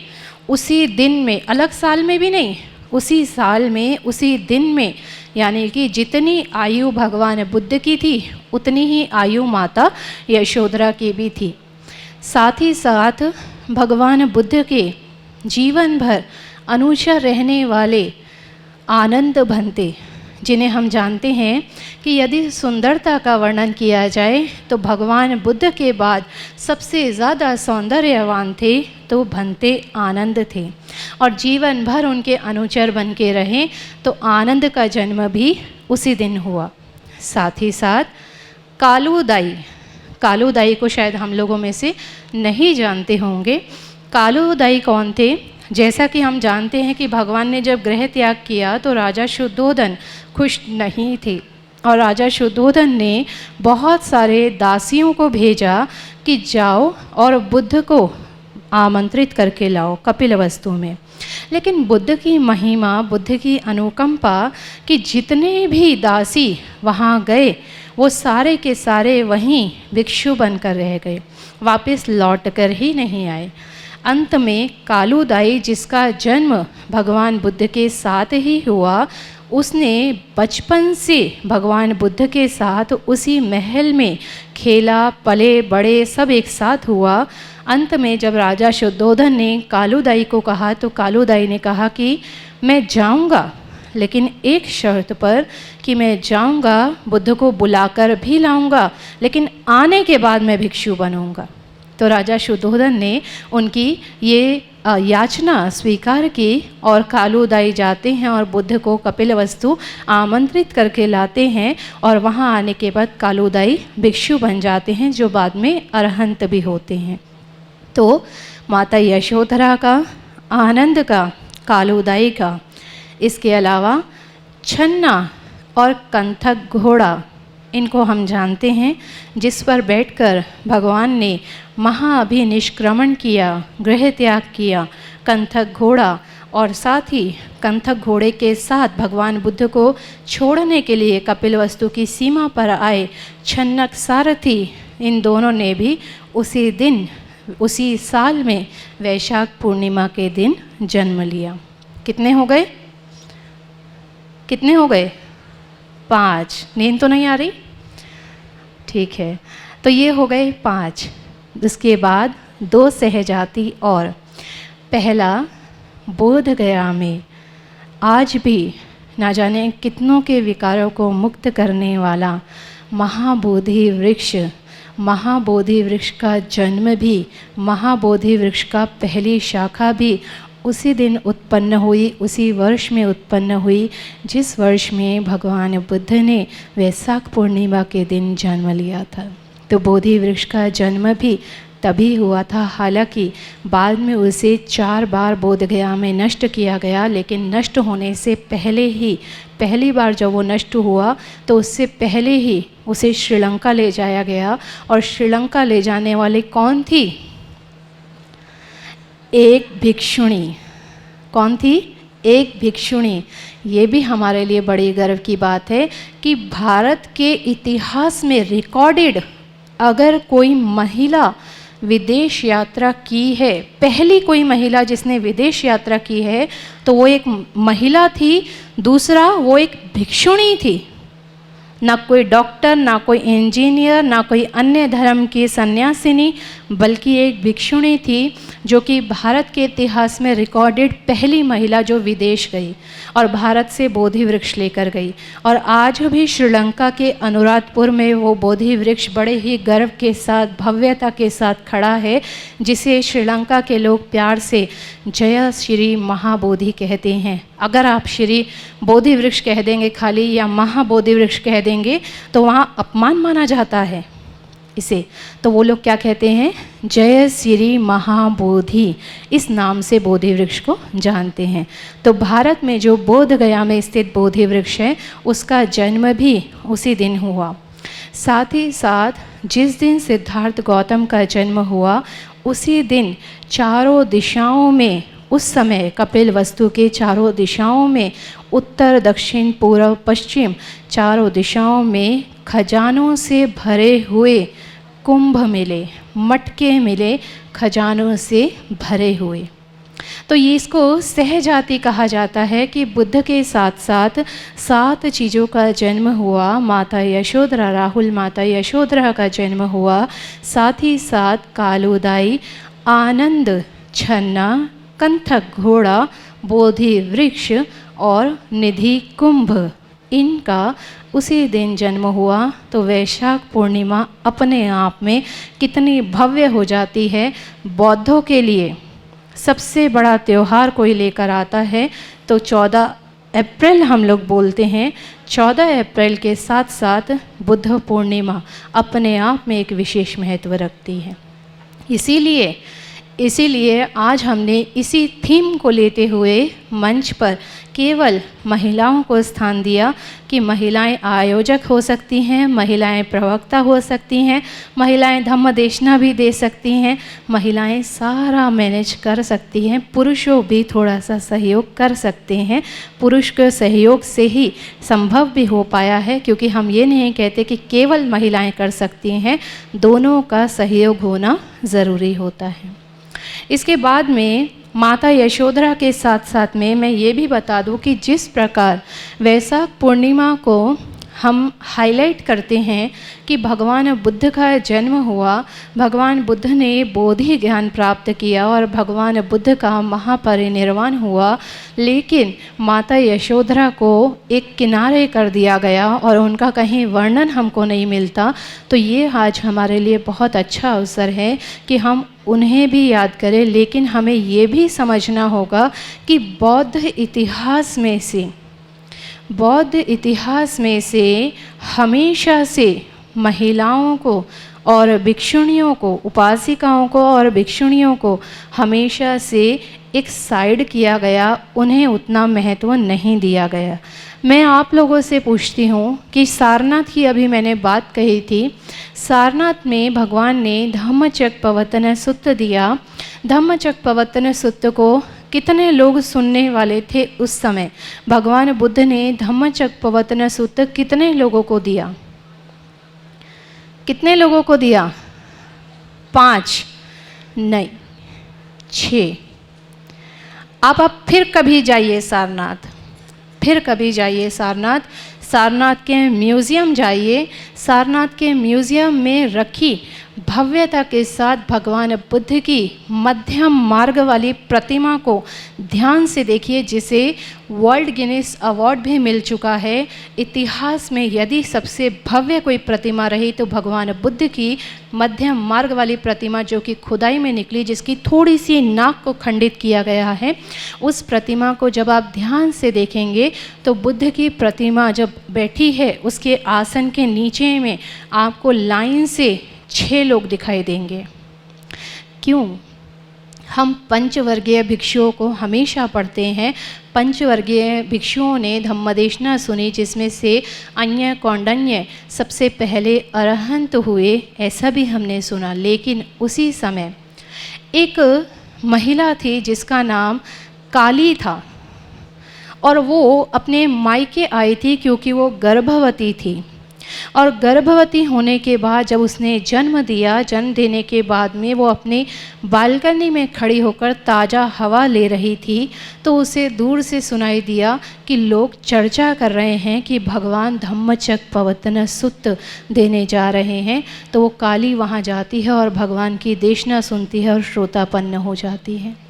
उसी दिन में, अलग साल में भी नहीं, उसी साल में, उसी दिन में, यानी कि जितनी आयु भगवान बुद्ध की थी उतनी ही आयु माता यशोधरा की भी थी। साथ ही साथ भगवान बुद्ध के जीवन भर अनुचर रहने वाले आनंद भंते, जिन्हें हम जानते हैं कि यदि सुंदरता का वर्णन किया जाए तो भगवान बुद्ध के बाद सबसे ज़्यादा सौंदर्यवान थे तो भंते आनंद थे, और जीवन भर उनके अनुचर बन के रहे। तो आनंद का जन्म भी उसी दिन हुआ। साथ ही साथ कालूदाई, कालूदाई को शायद हम लोगों में से नहीं जानते होंगे। कालूदाई कौन थे? जैसा कि हम जानते हैं कि भगवान ने जब गृह त्याग किया तो राजा शुद्धोधन खुश नहीं थे, और राजा शुद्धोधन ने बहुत सारे दासियों को भेजा कि जाओ और बुद्ध को आमंत्रित करके लाओ कपिलवस्तु में। लेकिन बुद्ध की महिमा, बुद्ध की अनुकंपा कि जितने भी दासी वहाँ गए वो सारे के सारे वहीं भिक्षु बनकर रह गए, वापस लौट कर ही नहीं आए। अंत में कालूदाई, जिसका जन्म भगवान बुद्ध के साथ ही हुआ, उसने बचपन से भगवान बुद्ध के साथ उसी महल में खेला, पले बड़े, सब एक साथ हुआ। अंत में जब राजा शुद्धोधन ने कालूदाई को कहा तो कालूदाई ने कहा कि मैं जाऊंगा, लेकिन एक शर्त पर कि मैं जाऊंगा, बुद्ध को बुलाकर भी लाऊंगा, लेकिन आने के बाद मैं भिक्षु बनूंगा। तो राजा शुद्धोधन ने उनकी ये याचना स्वीकार की और कालूदाई जाते हैं और बुद्ध को कपिलवस्तु आमंत्रित करके लाते हैं, और वहाँ आने के बाद कालूदाई भिक्षु बन जाते हैं, जो बाद में अरहंत भी होते हैं। तो माता यशोधरा का, आनंद का, कालूदाई का, इसके अलावा छन्ना और कंथक घोड़ा, इनको हम जानते हैं, जिस पर बैठकर भगवान ने महाअभिनिष्क्रमण किया, गृह त्याग किया, कंथक घोड़ा। और साथ ही कंथक घोड़े के साथ भगवान बुद्ध को छोड़ने के लिए कपिलवस्तु की सीमा पर आए छन्नक सारथी, इन दोनों ने भी उसी दिन, उसी साल में वैशाख पूर्णिमा के दिन जन्म लिया। कितने हो गए? कितने हो गए? 5। नींद तो नहीं आ रही? ठीक है, तो ये हो गए 5। उसके बाद 2 सहजाति और। पहला बोध गया में आज भी ना जाने कितनों के विकारों को मुक्त करने वाला महाबोधि वृक्ष, महाबोधि वृक्ष का जन्म भी, महाबोधि वृक्ष का पहली शाखा भी उसी दिन उत्पन्न हुई, उसी वर्ष में उत्पन्न हुई जिस वर्ष में भगवान बुद्ध ने वैशाख पूर्णिमा के दिन जन्म लिया था। तो बोधि वृक्ष का जन्म भी तभी हुआ था। हालांकि बाद में उसे 4 बार बोधगया में नष्ट किया गया, लेकिन नष्ट होने से पहले ही, पहली बार जब वो नष्ट हुआ तो उससे पहले ही उसे श्रीलंका ले जाया गया। और श्रीलंका ले जाने वाली कौन थी? एक भिक्षुणी। कौन थी? एक भिक्षुणी। ये भी हमारे लिए बड़ी गर्व की बात है कि भारत के इतिहास में रिकॉर्डेड अगर कोई महिला विदेश यात्रा की है, पहली कोई महिला जिसने विदेश यात्रा की है, तो वो एक महिला थी। दूसरा, वो एक भिक्षुणी थी। ना कोई डॉक्टर, ना कोई इंजीनियर, ना कोई अन्य धर्म की सन्यासिनी, बल्कि एक भिक्षुणी थी जो कि भारत के इतिहास में रिकॉर्डेड पहली महिला जो विदेश गई और भारत से बोधि वृक्ष लेकर गई। और आज भी श्रीलंका के अनुराधपुर में वो बोधि वृक्ष बड़े ही गर्व के साथ, भव्यता के साथ खड़ा है, जिसे श्रीलंका के लोग प्यार से जय श्री महाबोधि कहते हैं। अगर आप श्री बोधि वृक्ष कह देंगे खाली या महाबोधि वृक्ष कह देंगे तो वहाँ अपमान माना जाता है इसे। तो वो लोग क्या कहते हैं? जय श्री महाबोधि, इस नाम से बोधि वृक्ष को जानते हैं। तो भारत में जो बोध गया में स्थित बोधि वृक्ष है, उसका जन्म भी उसी दिन हुआ। साथ ही साथ जिस दिन सिद्धार्थ गौतम का जन्म हुआ, उसी दिन चारों दिशाओं में, उस समय कपिलवस्तु के चारों दिशाओं में, उत्तर, दक्षिण, पूर्व, पश्चिम, चारों दिशाओं में खजानों से भरे हुए कुंभ मिले, मटके मिले, खजानों से भरे हुए। तो ये इसको सहजाति कहा जाता है कि बुद्ध के साथ साथ 7 चीज़ों का जन्म हुआ। माता यशोधरा, राहुल माता यशोधरा का जन्म हुआ, साथ ही साथ कालोदाई, आनंद, छन्ना, कंथक घोड़ा, बोधि वृक्ष और निधि कुंभ, इनका उसी दिन जन्म हुआ। तो वैशाख पूर्णिमा अपने आप में कितनी भव्य हो जाती है। बौद्धों के लिए सबसे बड़ा त्यौहार कोई लेकर आता है तो 14 अप्रैल हम लोग बोलते हैं। 14 अप्रैल के साथ साथ बुद्ध पूर्णिमा अपने आप में एक विशेष महत्व रखती है। इसीलिए आज हमने इसी थीम को लेते हुए मंच पर केवल महिलाओं को स्थान दिया कि महिलाएं आयोजक हो सकती हैं, महिलाएं प्रवक्ता हो सकती हैं, महिलाएं धम्मदेशना भी दे सकती हैं, महिलाएं सारा मैनेज कर सकती हैं, पुरुषों भी थोड़ा सा सहयोग कर सकते हैं। पुरुष के सहयोग से ही संभव भी हो पाया है, क्योंकि हम ये नहीं कहते कि केवल महिलाएं कर सकती हैं, दोनों का सहयोग होना ज़रूरी होता है। इसके बाद में माता यशोधरा के साथ साथ में मैं ये भी बता दूं कि जिस प्रकार वैशाख पूर्णिमा को हम हाईलाइट करते हैं कि भगवान बुद्ध का जन्म हुआ, भगवान बुद्ध ने बोधि ज्ञान प्राप्त किया और भगवान बुद्ध का महापरिनिर्वाण हुआ, लेकिन माता यशोधरा को एक किनारे कर दिया गया और उनका कहीं वर्णन हमको नहीं मिलता। तो ये आज हमारे लिए बहुत अच्छा अवसर है कि हम उन्हें भी याद करें, लेकिन हमें ये भी समझना होगा कि बौद्ध इतिहास में से हमेशा से महिलाओं को और भिक्षुणियों को, उपासिकाओं को और भिक्षुणियों को हमेशा से एक साइड किया गया, उन्हें उतना महत्व नहीं दिया गया। मैं आप लोगों से पूछती हूँ कि सारनाथ की अभी मैंने बात कही थी, सारनाथ में भगवान ने धम्मचक्कपवत्तन सुत्त दिया। धम्मचक्कपवत्तन सुत्त को कितने लोग सुनने वाले थे उस समय? भगवान बुद्ध ने धम्मचक्कपवत्तन सुत्त कितने लोगों को दिया? कितने लोगों को दिया? 5 नहीं 6। आप फिर कभी जाइए सारनाथ, फिर कभी जाइए सारनाथ के म्यूज़ियम जाइए। सारनाथ के म्यूज़ियम में रखी भव्यता के साथ भगवान बुद्ध की मध्यम मार्ग वाली प्रतिमा को ध्यान से देखिए, जिसे वर्ल्ड गिनीज अवार्ड भी मिल चुका है। इतिहास में यदि सबसे भव्य कोई प्रतिमा रही तो भगवान बुद्ध की मध्यम मार्ग वाली प्रतिमा, जो कि खुदाई में निकली, जिसकी थोड़ी सी नाक को खंडित किया गया है, उस प्रतिमा को जब आप ध्यान से देखेंगे तो बुद्ध की प्रतिमा जब बैठी है उसके आसन के नीचे में आपको लाइन से 6 लोग दिखाई देंगे। क्यों? हम पंचवर्गीय भिक्षुओं को हमेशा पढ़ते हैं। पंचवर्गीय भिक्षुओं ने धम्मदेशना सुनी, जिसमें से अन्य कौंडन्य सबसे पहले अरहंत हुए, ऐसा भी हमने सुना। लेकिन उसी समय एक महिला थी जिसका नाम काली था, और वो अपने मायके आई थी क्योंकि वो गर्भवती थी। और गर्भवती होने के बाद जब उसने जन्म दिया, जन्म देने के बाद में वो अपने बालकनी में खड़ी होकर ताज़ा हवा ले रही थी, तो उसे दूर से सुनाई दिया कि लोग चर्चा कर रहे हैं कि भगवान धम्मचक्कपवत्तन सुत्त देने जा रहे हैं। तो वो काली वहाँ जाती है और भगवान की देशना सुनती है और श्रोतापन्न हो जाती है।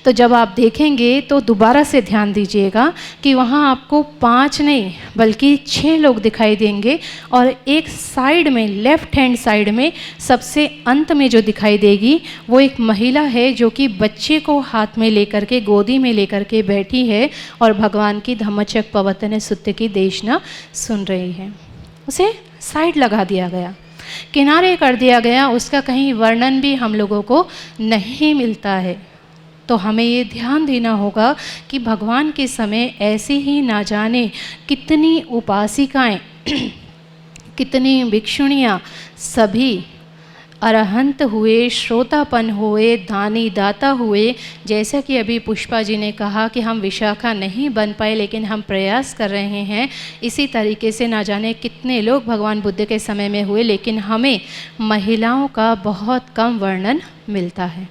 तो जब आप देखेंगे तो दोबारा से ध्यान दीजिएगा कि वहाँ आपको 5 नहीं बल्कि 6 लोग दिखाई देंगे, और एक साइड में, लेफ्ट हैंड साइड में सबसे अंत में जो दिखाई देगी वो एक महिला है जो कि बच्चे को हाथ में लेकर के, गोदी में लेकर के बैठी है और भगवान की धम्मचक्कपवत्तन सुत्त की देशना सुन रही है। उसे साइड लगा दिया गया, किनारे कर दिया गया, उसका कहीं वर्णन भी हम लोगों को नहीं मिलता है। तो हमें ये ध्यान देना होगा कि भगवान के समय ऐसे ही ना जाने कितनी उपासिकाएं, कितनी भिक्षुणियाँ, सभी अरहंत हुए, श्रोतापन हुए, दानी दाता हुए। जैसा कि अभी पुष्पा जी ने कहा कि हम विशाखा नहीं बन पाए लेकिन हम प्रयास कर रहे हैं, इसी तरीके से ना जाने कितने लोग भगवान बुद्ध के समय में हुए, लेकिन हमें महिलाओं का बहुत कम वर्णन मिलता है।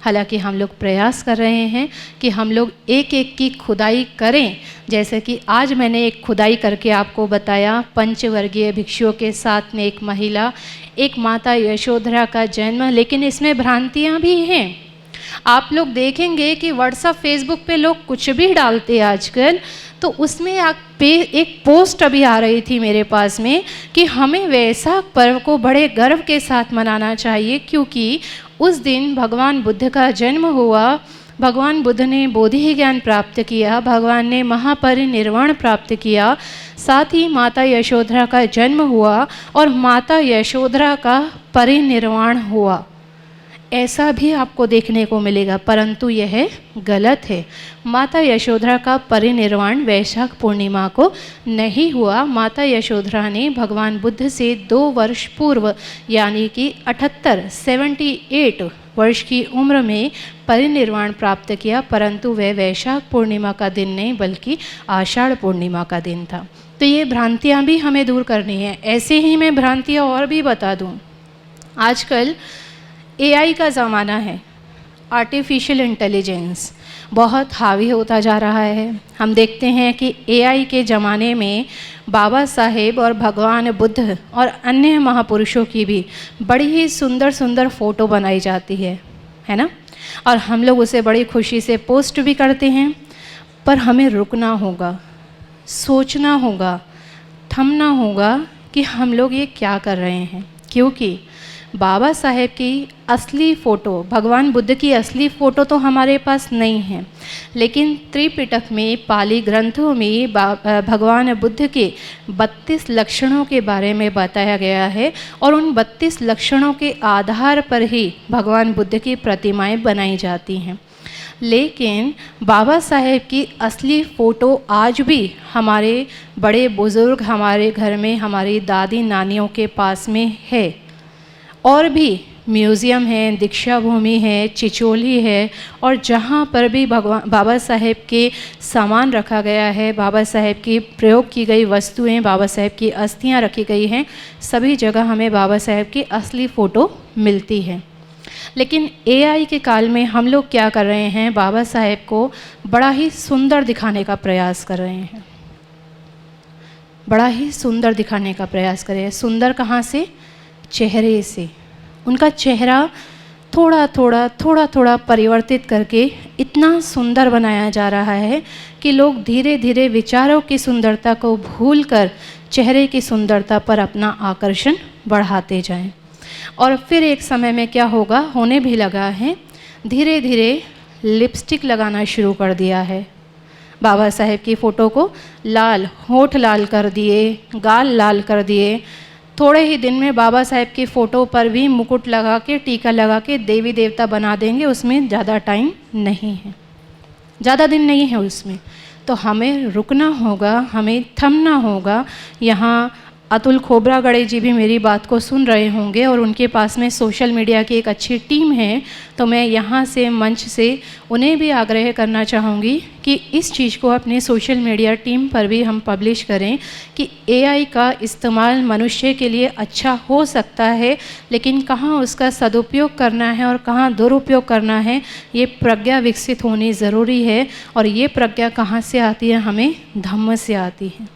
हालांकि हम लोग प्रयास कर रहे हैं कि हम लोग एक एक की खुदाई करें। जैसे कि आज मैंने एक खुदाई करके आपको बताया, पंचवर्गीय भिक्षुओं के साथ में एक महिला, एक माता यशोधरा का जन्म, लेकिन इसमें भ्रांतियाँ भी हैं। आप लोग देखेंगे कि व्हाट्सएप फेसबुक पे लोग कुछ भी डालते हैं आजकल, तो उसमें एक पोस्ट अभी आ रही थी मेरे पास में कि हमें वैशाख पर्व को बड़े गर्व के साथ मनाना चाहिए, क्योंकि उस दिन भगवान बुद्ध का जन्म हुआ, भगवान बुद्ध ने बोधि ज्ञान प्राप्त किया, भगवान ने महापरिनिर्वाण प्राप्त किया, साथ ही माता यशोधरा का जन्म हुआ और माता यशोधरा का परिनिर्वाण हुआ। ऐसा भी आपको देखने को मिलेगा, परंतु यह गलत है। माता यशोधरा का परिनिर्वाण वैशाख पूर्णिमा को नहीं हुआ। माता यशोधरा ने भगवान बुद्ध से 2 वर्ष पूर्व यानी कि 78 वर्ष की उम्र में परिनिर्वाण प्राप्त किया, परंतु वह वैशाख पूर्णिमा का दिन नहीं बल्कि आषाढ़ पूर्णिमा का दिन था। तो ये भ्रांतियाँ भी हमें दूर करनी है। ऐसे ही मैं भ्रांतियाँ और भी बता दूँ। आजकल AI का ज़माना है, आर्टिफिशियल इंटेलिजेंस बहुत हावी होता जा रहा है। हम देखते हैं कि AI के ज़माने में बाबा साहेब और भगवान बुद्ध और अन्य महापुरुषों की भी बड़ी ही सुंदर सुंदर फ़ोटो बनाई जाती है ना, और हम लोग उसे बड़ी खुशी से पोस्ट भी करते हैं। पर हमें रुकना होगा, सोचना होगा, थमना होगा कि हम लोग ये क्या कर रहे हैं, क्योंकि बाबा साहेब की असली फ़ोटो, भगवान बुद्ध की असली फ़ोटो तो हमारे पास नहीं है, लेकिन त्रिपिटक में, पाली ग्रंथों में भगवान बुद्ध के 32 लक्षणों के बारे में बताया गया है और उन 32 लक्षणों के आधार पर ही भगवान बुद्ध की प्रतिमाएं बनाई जाती हैं। लेकिन बाबा साहेब की असली फ़ोटो आज भी हमारे बड़े बुज़ुर्ग, हमारे घर में हमारी दादी नानियों के पास में है। और भी म्यूज़ियम है, दीक्षा भूमि है, चिचोली है, और जहाँ पर भी बाबा साहेब के सामान रखा गया है, बाबा साहेब की प्रयोग की गई वस्तुएं, बाबा साहेब की अस्थियां रखी गई हैं, सभी जगह हमें बाबा साहेब की असली फ़ोटो मिलती है। लेकिन AI के काल में हम लोग क्या कर रहे हैं, बाबा साहेब को बड़ा ही सुंदर दिखाने का प्रयास कर रहे हैं, बड़ा ही सुंदर दिखाने का प्रयास कर रहे हैं। सुंदर कहाँ से? चेहरे से। उनका चेहरा थोड़ा थोड़ा परिवर्तित करके इतना सुंदर बनाया जा रहा है कि लोग धीरे धीरे विचारों की सुंदरता को भूलकर चेहरे की सुंदरता पर अपना आकर्षण बढ़ाते जाएं। और फिर एक समय में क्या होगा, होने भी लगा है, धीरे धीरे लिपस्टिक लगाना शुरू कर दिया है। बाबा साहेब की फ़ोटो को लाल, होठ लाल कर दिए, गाल लाल कर दिए। थोड़े ही दिन में बाबा साहेब की फ़ोटो पर भी मुकुट लगा के, टीका लगा के देवी देवता बना देंगे। उसमें ज़्यादा टाइम नहीं है, ज़्यादा दिन नहीं है उसमें। तो हमें रुकना होगा, हमें थमना होगा। यहाँ अतुल खोबरागढ़े जी भी मेरी बात को सुन रहे होंगे और उनके पास में सोशल मीडिया की एक अच्छी टीम है, तो मैं यहाँ से मंच से उन्हें भी आग्रह करना चाहूँगी कि इस चीज़ को अपने सोशल मीडिया टीम पर भी हम पब्लिश करें कि AI का इस्तेमाल मनुष्य के लिए अच्छा हो सकता है, लेकिन कहाँ उसका सदुपयोग करना है और कहाँ दुरुपयोग करना है, ये प्रज्ञा विकसित होनी ज़रूरी है। और ये प्रज्ञा कहाँ से आती है? हमें धम्म से आती है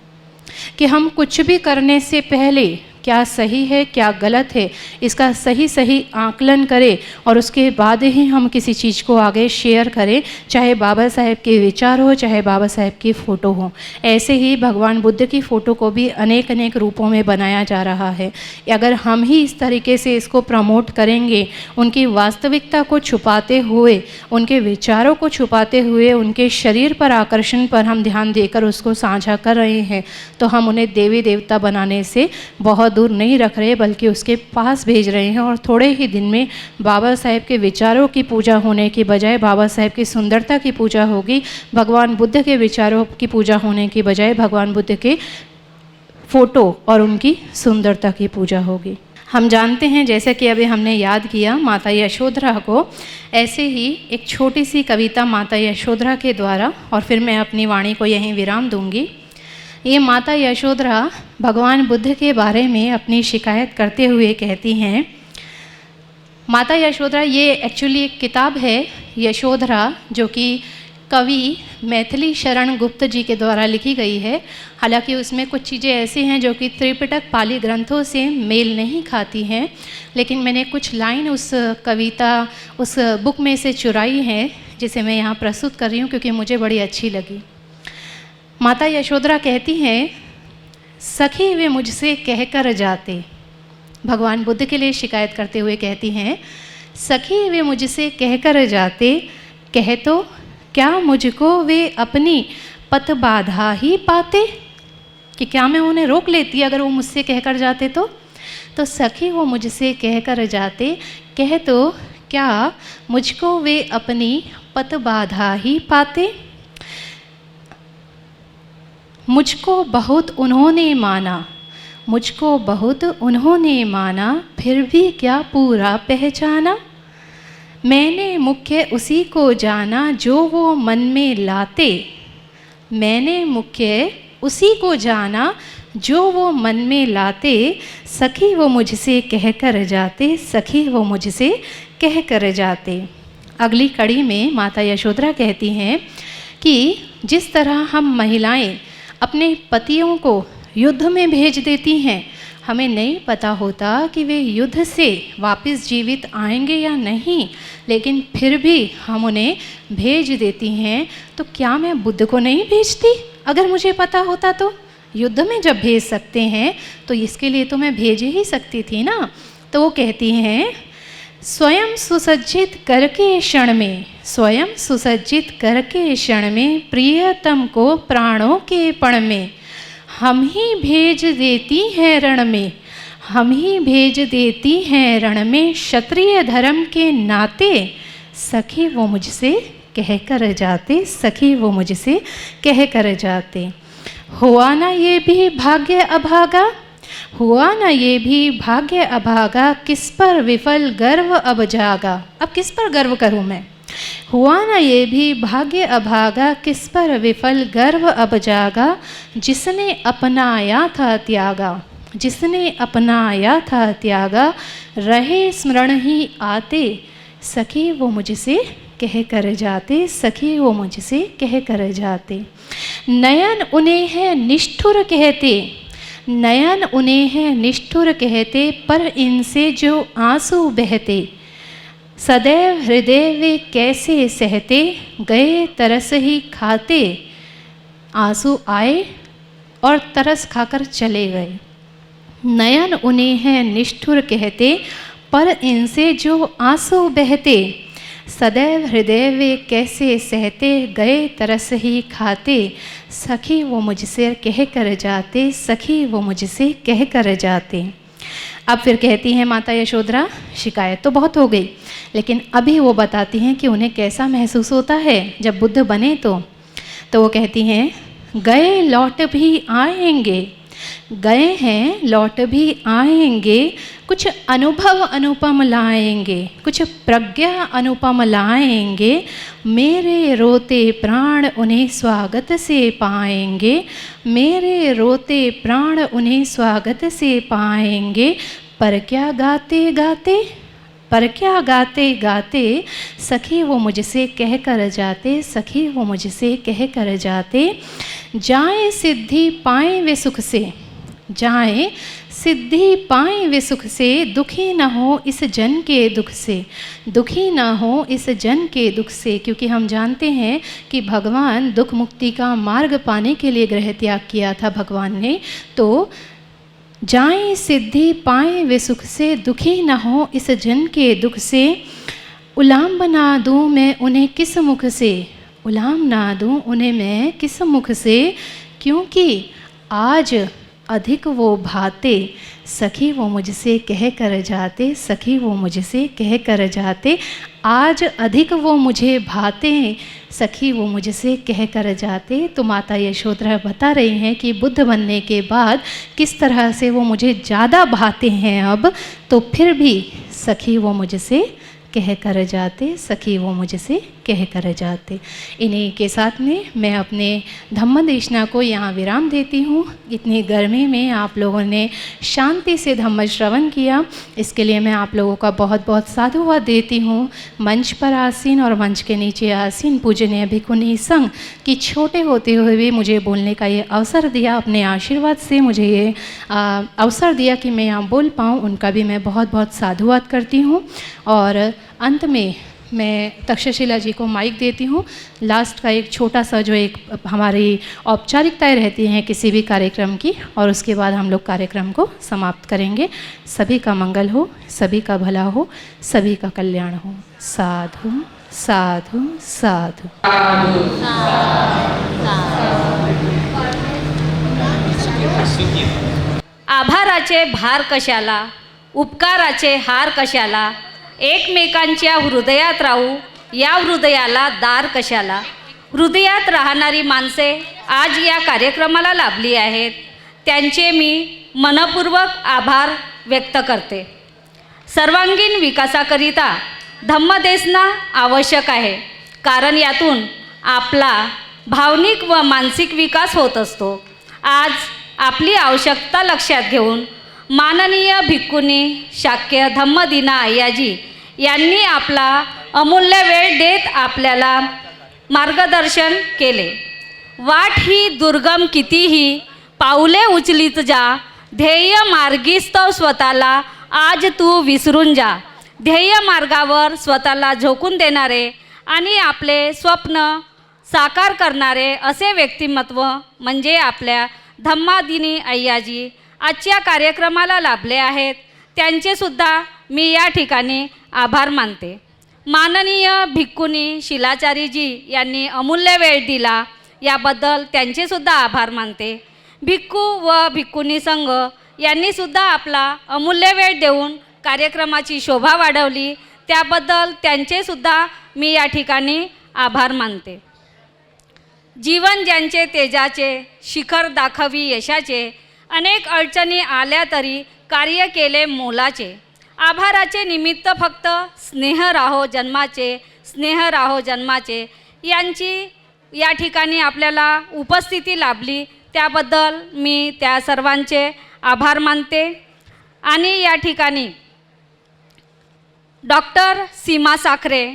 कि हम कुछ भी करने से पहले क्या सही है क्या गलत है इसका सही आकलन करें और उसके बाद ही हम किसी चीज़ को आगे शेयर करें, चाहे बाबा साहेब के विचार हो, चाहे बाबा साहेब की फ़ोटो हो। ऐसे ही भगवान बुद्ध की फ़ोटो को भी अनेक रूपों में बनाया जा रहा है। अगर हम ही इस तरीके से इसको प्रमोट करेंगे, उनकी वास्तविकता को छुपाते हुए, उनके विचारों को छुपाते हुए, उनके शरीर पर आकर्षण पर हम ध्यान देकर उसको साझा कर रहे हैं, तो हम उन्हें देवी देवता बनाने से बहुत दूर नहीं रख रहे, बल्कि उसके पास भेज रहे हैं। और थोड़े ही दिन में बाबा साहेब के विचारों की पूजा होने की बजाय बाबा साहेब की सुंदरता की पूजा होगी। भगवान बुद्ध के विचारों की पूजा होने की बजाय भगवान बुद्ध के फ़ोटो और उनकी सुंदरता की पूजा होगी। हम जानते हैं, जैसे कि अभी हमने याद किया माता यशोधरा को, ऐसे ही एक छोटी सी कविता माता यशोधरा के द्वारा, और फिर मैं अपनी वाणी को यहीं विराम दूंगी। ये माता यशोधरा भगवान बुद्ध के बारे में अपनी शिकायत करते हुए कहती हैं, माता यशोधरा ये एक्चुअली एक किताब है यशोधरा, जो कि कवि मैथिली शरण गुप्त जी के द्वारा लिखी गई है। हालांकि उसमें कुछ चीज़ें ऐसी हैं जो कि त्रिपिटक पाली ग्रंथों से मेल नहीं खाती हैं, लेकिन मैंने कुछ लाइन उस कविता उस बुक में से चुराई हैं, जिसे मैं यहाँ प्रस्तुत कर रही हूँ क्योंकि मुझे बड़ी अच्छी लगी। माता यशोधरा कहती हैं, सखी वे मुझसे कह कर जाते, भगवान बुद्ध के लिए शिकायत करते हुए कहती हैं, सखी वे मुझसे कह कर जाते, कह तो क्या मुझको वे अपनी पथ बाधा ही पाते, कि क्या मैं उन्हें रोक लेती अगर वो मुझसे कह कर जाते तो सखी वो मुझसे कह कर जाते, कह तो क्या मुझको वे अपनी पथ बाधा ही पाते। मुझको बहुत उन्होंने माना, मुझको बहुत उन्होंने माना, फिर भी क्या पूरा पहचाना। मैंने मुख्य उसी को जाना जो वो मन में लाते, मैंने मुख्य उसी को जाना जो वो मन में लाते, सखी वो मुझसे कह कर जाते, सखी वो मुझसे कह कर जाते। अगली कड़ी में माता यशोधरा कहती हैं कि जिस तरह हम महिलाएं अपने पतियों को युद्ध में भेज देती हैं, हमें नहीं पता होता कि वे युद्ध से वापस जीवित आएंगे या नहीं, लेकिन फिर भी हम उन्हें भेज देती हैं, तो क्या मैं बुद्ध को नहीं भेजती अगर मुझे पता होता तो। युद्ध में जब भेज सकते हैं तो इसके लिए तो मैं भेज ही सकती थी ना। तो वो कहती हैं, स्वयं सुसज्जित करके क्षण में, स्वयं सुसज्जित करके क्षण में, प्रियतम को प्राणों के पण में, हम ही भेज देती हैं रण में, हम ही भेज देती हैं रण में, क्षत्रिय धर्म के नाते, सखी वो मुझसे कह कर जाते, सखी वो मुझसे कह कर जाते। हुआ ना ये भी भाग्य अभागा, हुआ ना ये भी भाग्य अभागा, किस पर विफल गर्व अब जागा। अब किस पर गर्व करूं मैं, हुआ ना ये भी भाग्य अभागा, किस पर विफल गर्व अब जागा। जिसने अपनाया था त्यागा, जिसने अपनाया था त्यागा, रहे स्मरण ही आते, सखी वो मुझसे कह कर जाते, सखी वो मुझसे कह कर जाते। नयन उन्हें है निष्ठुर कहते, नयन उन्हें है निष्ठुर कहते, पर इनसे जो आंसू बहते, सदैव हृदय वे कैसे सहते, गए तरस ही खाते। आंसू आए और तरस खाकर चले गए। नयन उन्हें है निष्ठुर कहते, पर इनसे जो आंसू बहते, सदैव हृदय वे कैसे सहते, गए तरस ही खाते। सखी वो मुझसे कह कर जाते, सखी वो मुझसे कह कर जाते। अब फिर कहती हैं माता यशोधरा, शिकायत तो बहुत हो गई, लेकिन अभी वो बताती हैं कि उन्हें कैसा महसूस होता है जब बुद्ध बने तो वो कहती हैं, गए लौट भी आएंगे, गए हैं लौट भी आएंगे, कुछ अनुभव अनुपम लाएंगे, कुछ प्रज्ञा अनुपम लाएंगे, मेरे रोते प्राण उन्हें स्वागत से पाएंगे, मेरे रोते प्राण उन्हें स्वागत से पाएंगे। पर क्या गाते गाते, पर क्या गाते गाते, सखी वो मुझसे कह कर जाते, सखी वो मुझसे कह कर जाते। जाएं सिद्धि पाएं वे सुख से, जाएं सिद्धि पाएं वे सुख से, दुखी न हो इस जन के दुख से, दुखी न हो इस जन के दुख से। क्योंकि हम जानते हैं कि भगवान दुख मुक्ति का मार्ग पाने के लिए गृह त्याग किया था भगवान ने। तो जाएं सिद्धि पाएं वे सुख से, दुखी न हो इस जन के दुख से। उलाम बना दूँ मैं उन्हें किस मुख से, उलाम ना दूँ उन्हें मैं किस मुख से, क्योंकि आज अधिक वो भाते, सखी वो मुझसे कह कर जाते, सखी वो मुझसे कह कर जाते। आज अधिक वो मुझे भाते, सखी वो मुझसे कह कर जाते। तो माता यशोधरा बता रही हैं कि बुद्ध बनने के बाद किस तरह से वो मुझे ज़्यादा भाते हैं अब, तो फिर भी सखी वो मुझसे कह कर जाते, सखी वो मुझसे कहकर जाते। इन्हीं के साथ में मैं अपने धम्म देशना को यहाँ विराम देती हूँ। इतनी गर्मी में आप लोगों ने शांति से धम्म श्रवण किया, इसके लिए मैं आप लोगों का बहुत बहुत साधुवाद देती हूँ। मंच पर आसीन और मंच के नीचे आसीन पूजनीय भिक्षुनी संघ कि छोटे होते हुए भी मुझे बोलने का ये अवसर दिया, अपने आशीर्वाद से मुझे ये अवसर दिया कि मैं यहाँ बोल पाऊँ, उनका भी मैं बहुत बहुत साधुवाद करती हूँ। और अंत में मैं तक्षशिला जी को माइक देती हूँ। लास्ट का एक छोटा सा जो एक हमारी औपचारिकताएं रहती हैं किसी भी कार्यक्रम की, और उसके बाद हम लोग कार्यक्रम को समाप्त करेंगे। सभी का मंगल हो, सभी का भला हो, सभी का कल्याण हो। साधु साधु साधु। आभाराचे भार कशाला, उपकाराचे हार कशाला, एकमेकांच्या हृदयात राहू या हृदयाला दार कशाला। हृदयात राहणारी माणसे आज या कार्यक्रमाला लाभली आहेत, त्यांचे मी मनपूर्वक आभार व्यक्त करते। सर्वांगीण विकासाकरिता धम्मदेसना आवश्यक आहे, कारण यातून आपला भावनिक व मानसिक विकास होत असतो। आज आपली आवश्यकता लक्षात घेऊन माननीय भिक्खुनी शाक्य धम्मदिना अय्याजी यांनी आपला अमूल्य वेळ देत आपल्याला मार्गदर्शन केले। वाट ही दुर्गम कितीही पाऊले उचलीत जा, ध्येय मार्गीस्तव स्वतःला आज तू विसरून जा। ध्येय मार्गावर स्वतःला झोकून देणारे आणि आपले स्वप्न साकार करणारे असे व्यक्तिमत्व म्हणजे आपल्या धम्मदिनी अय्याजी आजच्या कार्यक्रमाला लाभले आहेत, त्यांचेसुद्धा मी या ठिकाणी आभार मानते। माननीय भिक्खुनी शिलाचारीजी यांनी अमूल्य वेळ दिला, याबद्दल त्यांचेसुद्धा आभार मानते। भिक्खू व भिक्खुनी संघ यांनीसुद्धा आपला अमूल्य वेळ देऊन कार्यक्रमाची शोभा वाढवली, त्याबद्दल त्यांचेसुद्धा मी या ठिकाणी आभार मानते। जीवन ज्यांचे तेजाचे शिखर दाखवी यशाचे, अनेक अडचणी आल्या तरी कार्य केले मोलाचे। आभाराचे निमित्त फक्त स्नेह राहो जन्माचे, स्नेह राहो जन्माचे यांची या ठिकाणी आपल्याला उपस्थिती लाभली, त्याबद्दल मी त्या सर्वांचे आभार मानते। आणि या ठिकाणी डॉक्टर सीमा साखरे,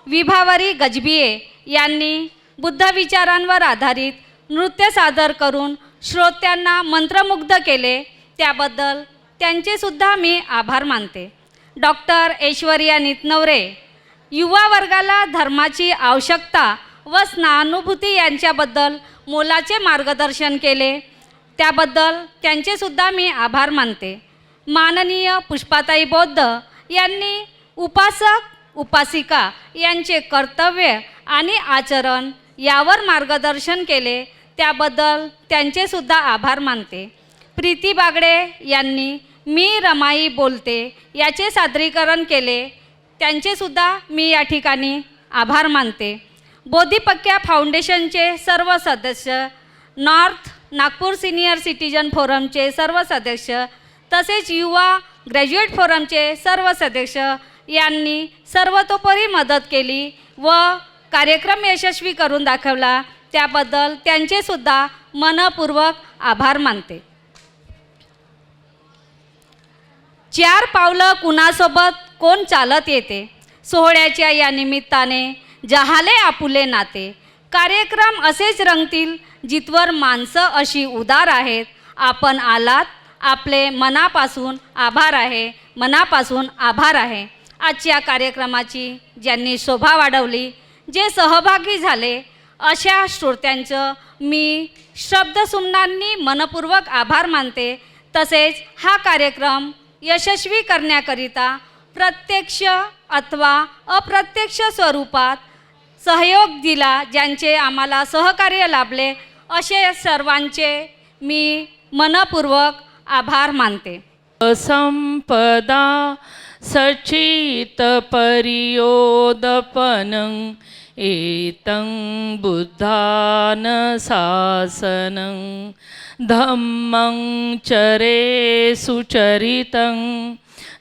विभावरी गजबिये यांनी बुद्ध विचारांवर आधारित नृत्य सादर करून श्रोत्यांना मंत्रमुग्ध केले, त्याबद्दल त्यांचेसुद्धा मी आभार मानते। डॉक्टर ऐश्वर्या नितनवरे, युवा वर्गाला धर्माची आवश्यकता व स्नानुभूती यांच्याबद्दल मोलाचे मार्गदर्शन केले, त्याबद्दल त्यांचेसुद्धा मी आभार मानते। माननीय पुष्पाताई बौद्ध यांनी उपासक उपासिका यांचे कर्तव्य आणि आचरण यावर मार्गदर्शन केले, त्याबद्दल त्यांचेसुद्धा आभार मानते। प्रीती बागडे यांनी मी रमाई बोलते याचे सादरीकरण केले, त्यांचेसुद्धा मी या ठिकाणी आभार मानते। बोधिपक्या फाउंडेशनचे सर्व सदस्य, नॉर्थ नागपूर सिनियर सिटीजन फोरमचे सर्व सदस्य, तसेच युवा ग्रॅज्युएट फोरमचे सर्व सदस्य यांनी सर्वतोपरी मदत केली व कार्यक्रम यशस्वी करून दाखवला, त्याबद्दल त्यांचेसुद्धा मनपूर्वक आभार मानते। चार पावलं कुणासोबत कोण चालत येते, सोहळ्याच्या या निमित्ताने जहाले आपुले नाते। कार्यक्रम असेच रंगतील जितवर माणसं अशी उदार आहेत। आपण आलात, आपले मनापासून आभार आहे, मनापासून आभार आहे। आजच्या कार्यक्रमाची ज्यांनी शोभा वाढवली, जे सहभागी झाले, अशा श्रोत्यांचं मी शब्दसुमनांनी मनपूर्वक आभार मानते। तसेच हा कार्यक्रम यशस्वी करण्याकरिता प्रत्यक्ष अथवा अप्रत्यक्ष स्वरूपात सहयोग दिला, ज्यांचे आम्हाला सहकार्य लाभले, असे सर्वांचे मी मनपूर्वक आभार मानते। संपदा सचित परियोदपनं एतं बुद्धान शासनं धम्मं चरे सुचरितं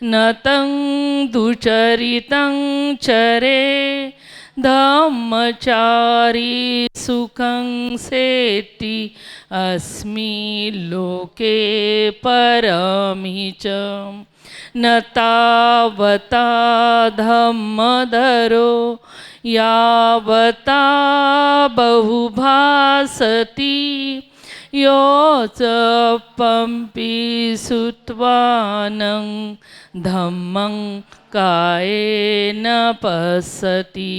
नतं दुचरितं चरे धम्मचारी सुखं सेति अस्मि लोके परमि च न तावता धम्मधरो यावता बहुभासति योच पंपि सुत्वानं धम्मं कायेन पश्यति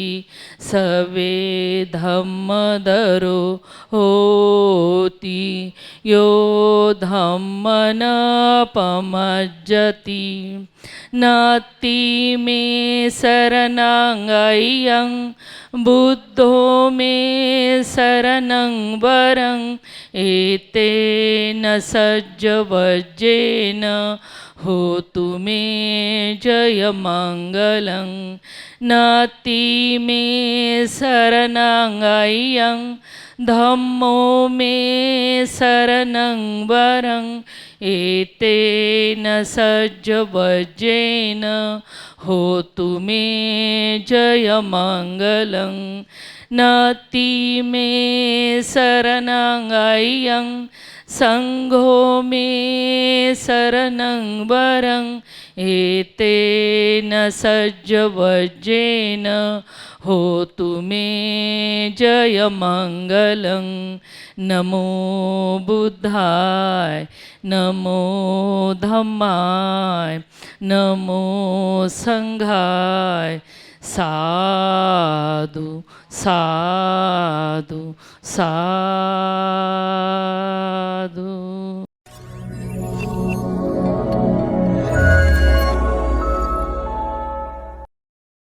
सवे धम्मधरो होति यो धम्मन पमज्जति नाति मे शरणं बुद्धो मे शरणं वरं एतेन सज्जवज्जेन होतु मे जयमङ्गलं नाति मे शरणं धम्मो मे शरणं वरं एतेन सज्जवज्जेन होतु मे जयमङ्गलं नाति मे शरणं संघो मे शरणं वरं एतेन सज्जवज्जेन होतु मे जयमङ्गलं नमो बुद्धाय नमो धम्माय नमो संघाय साधु साधु साधु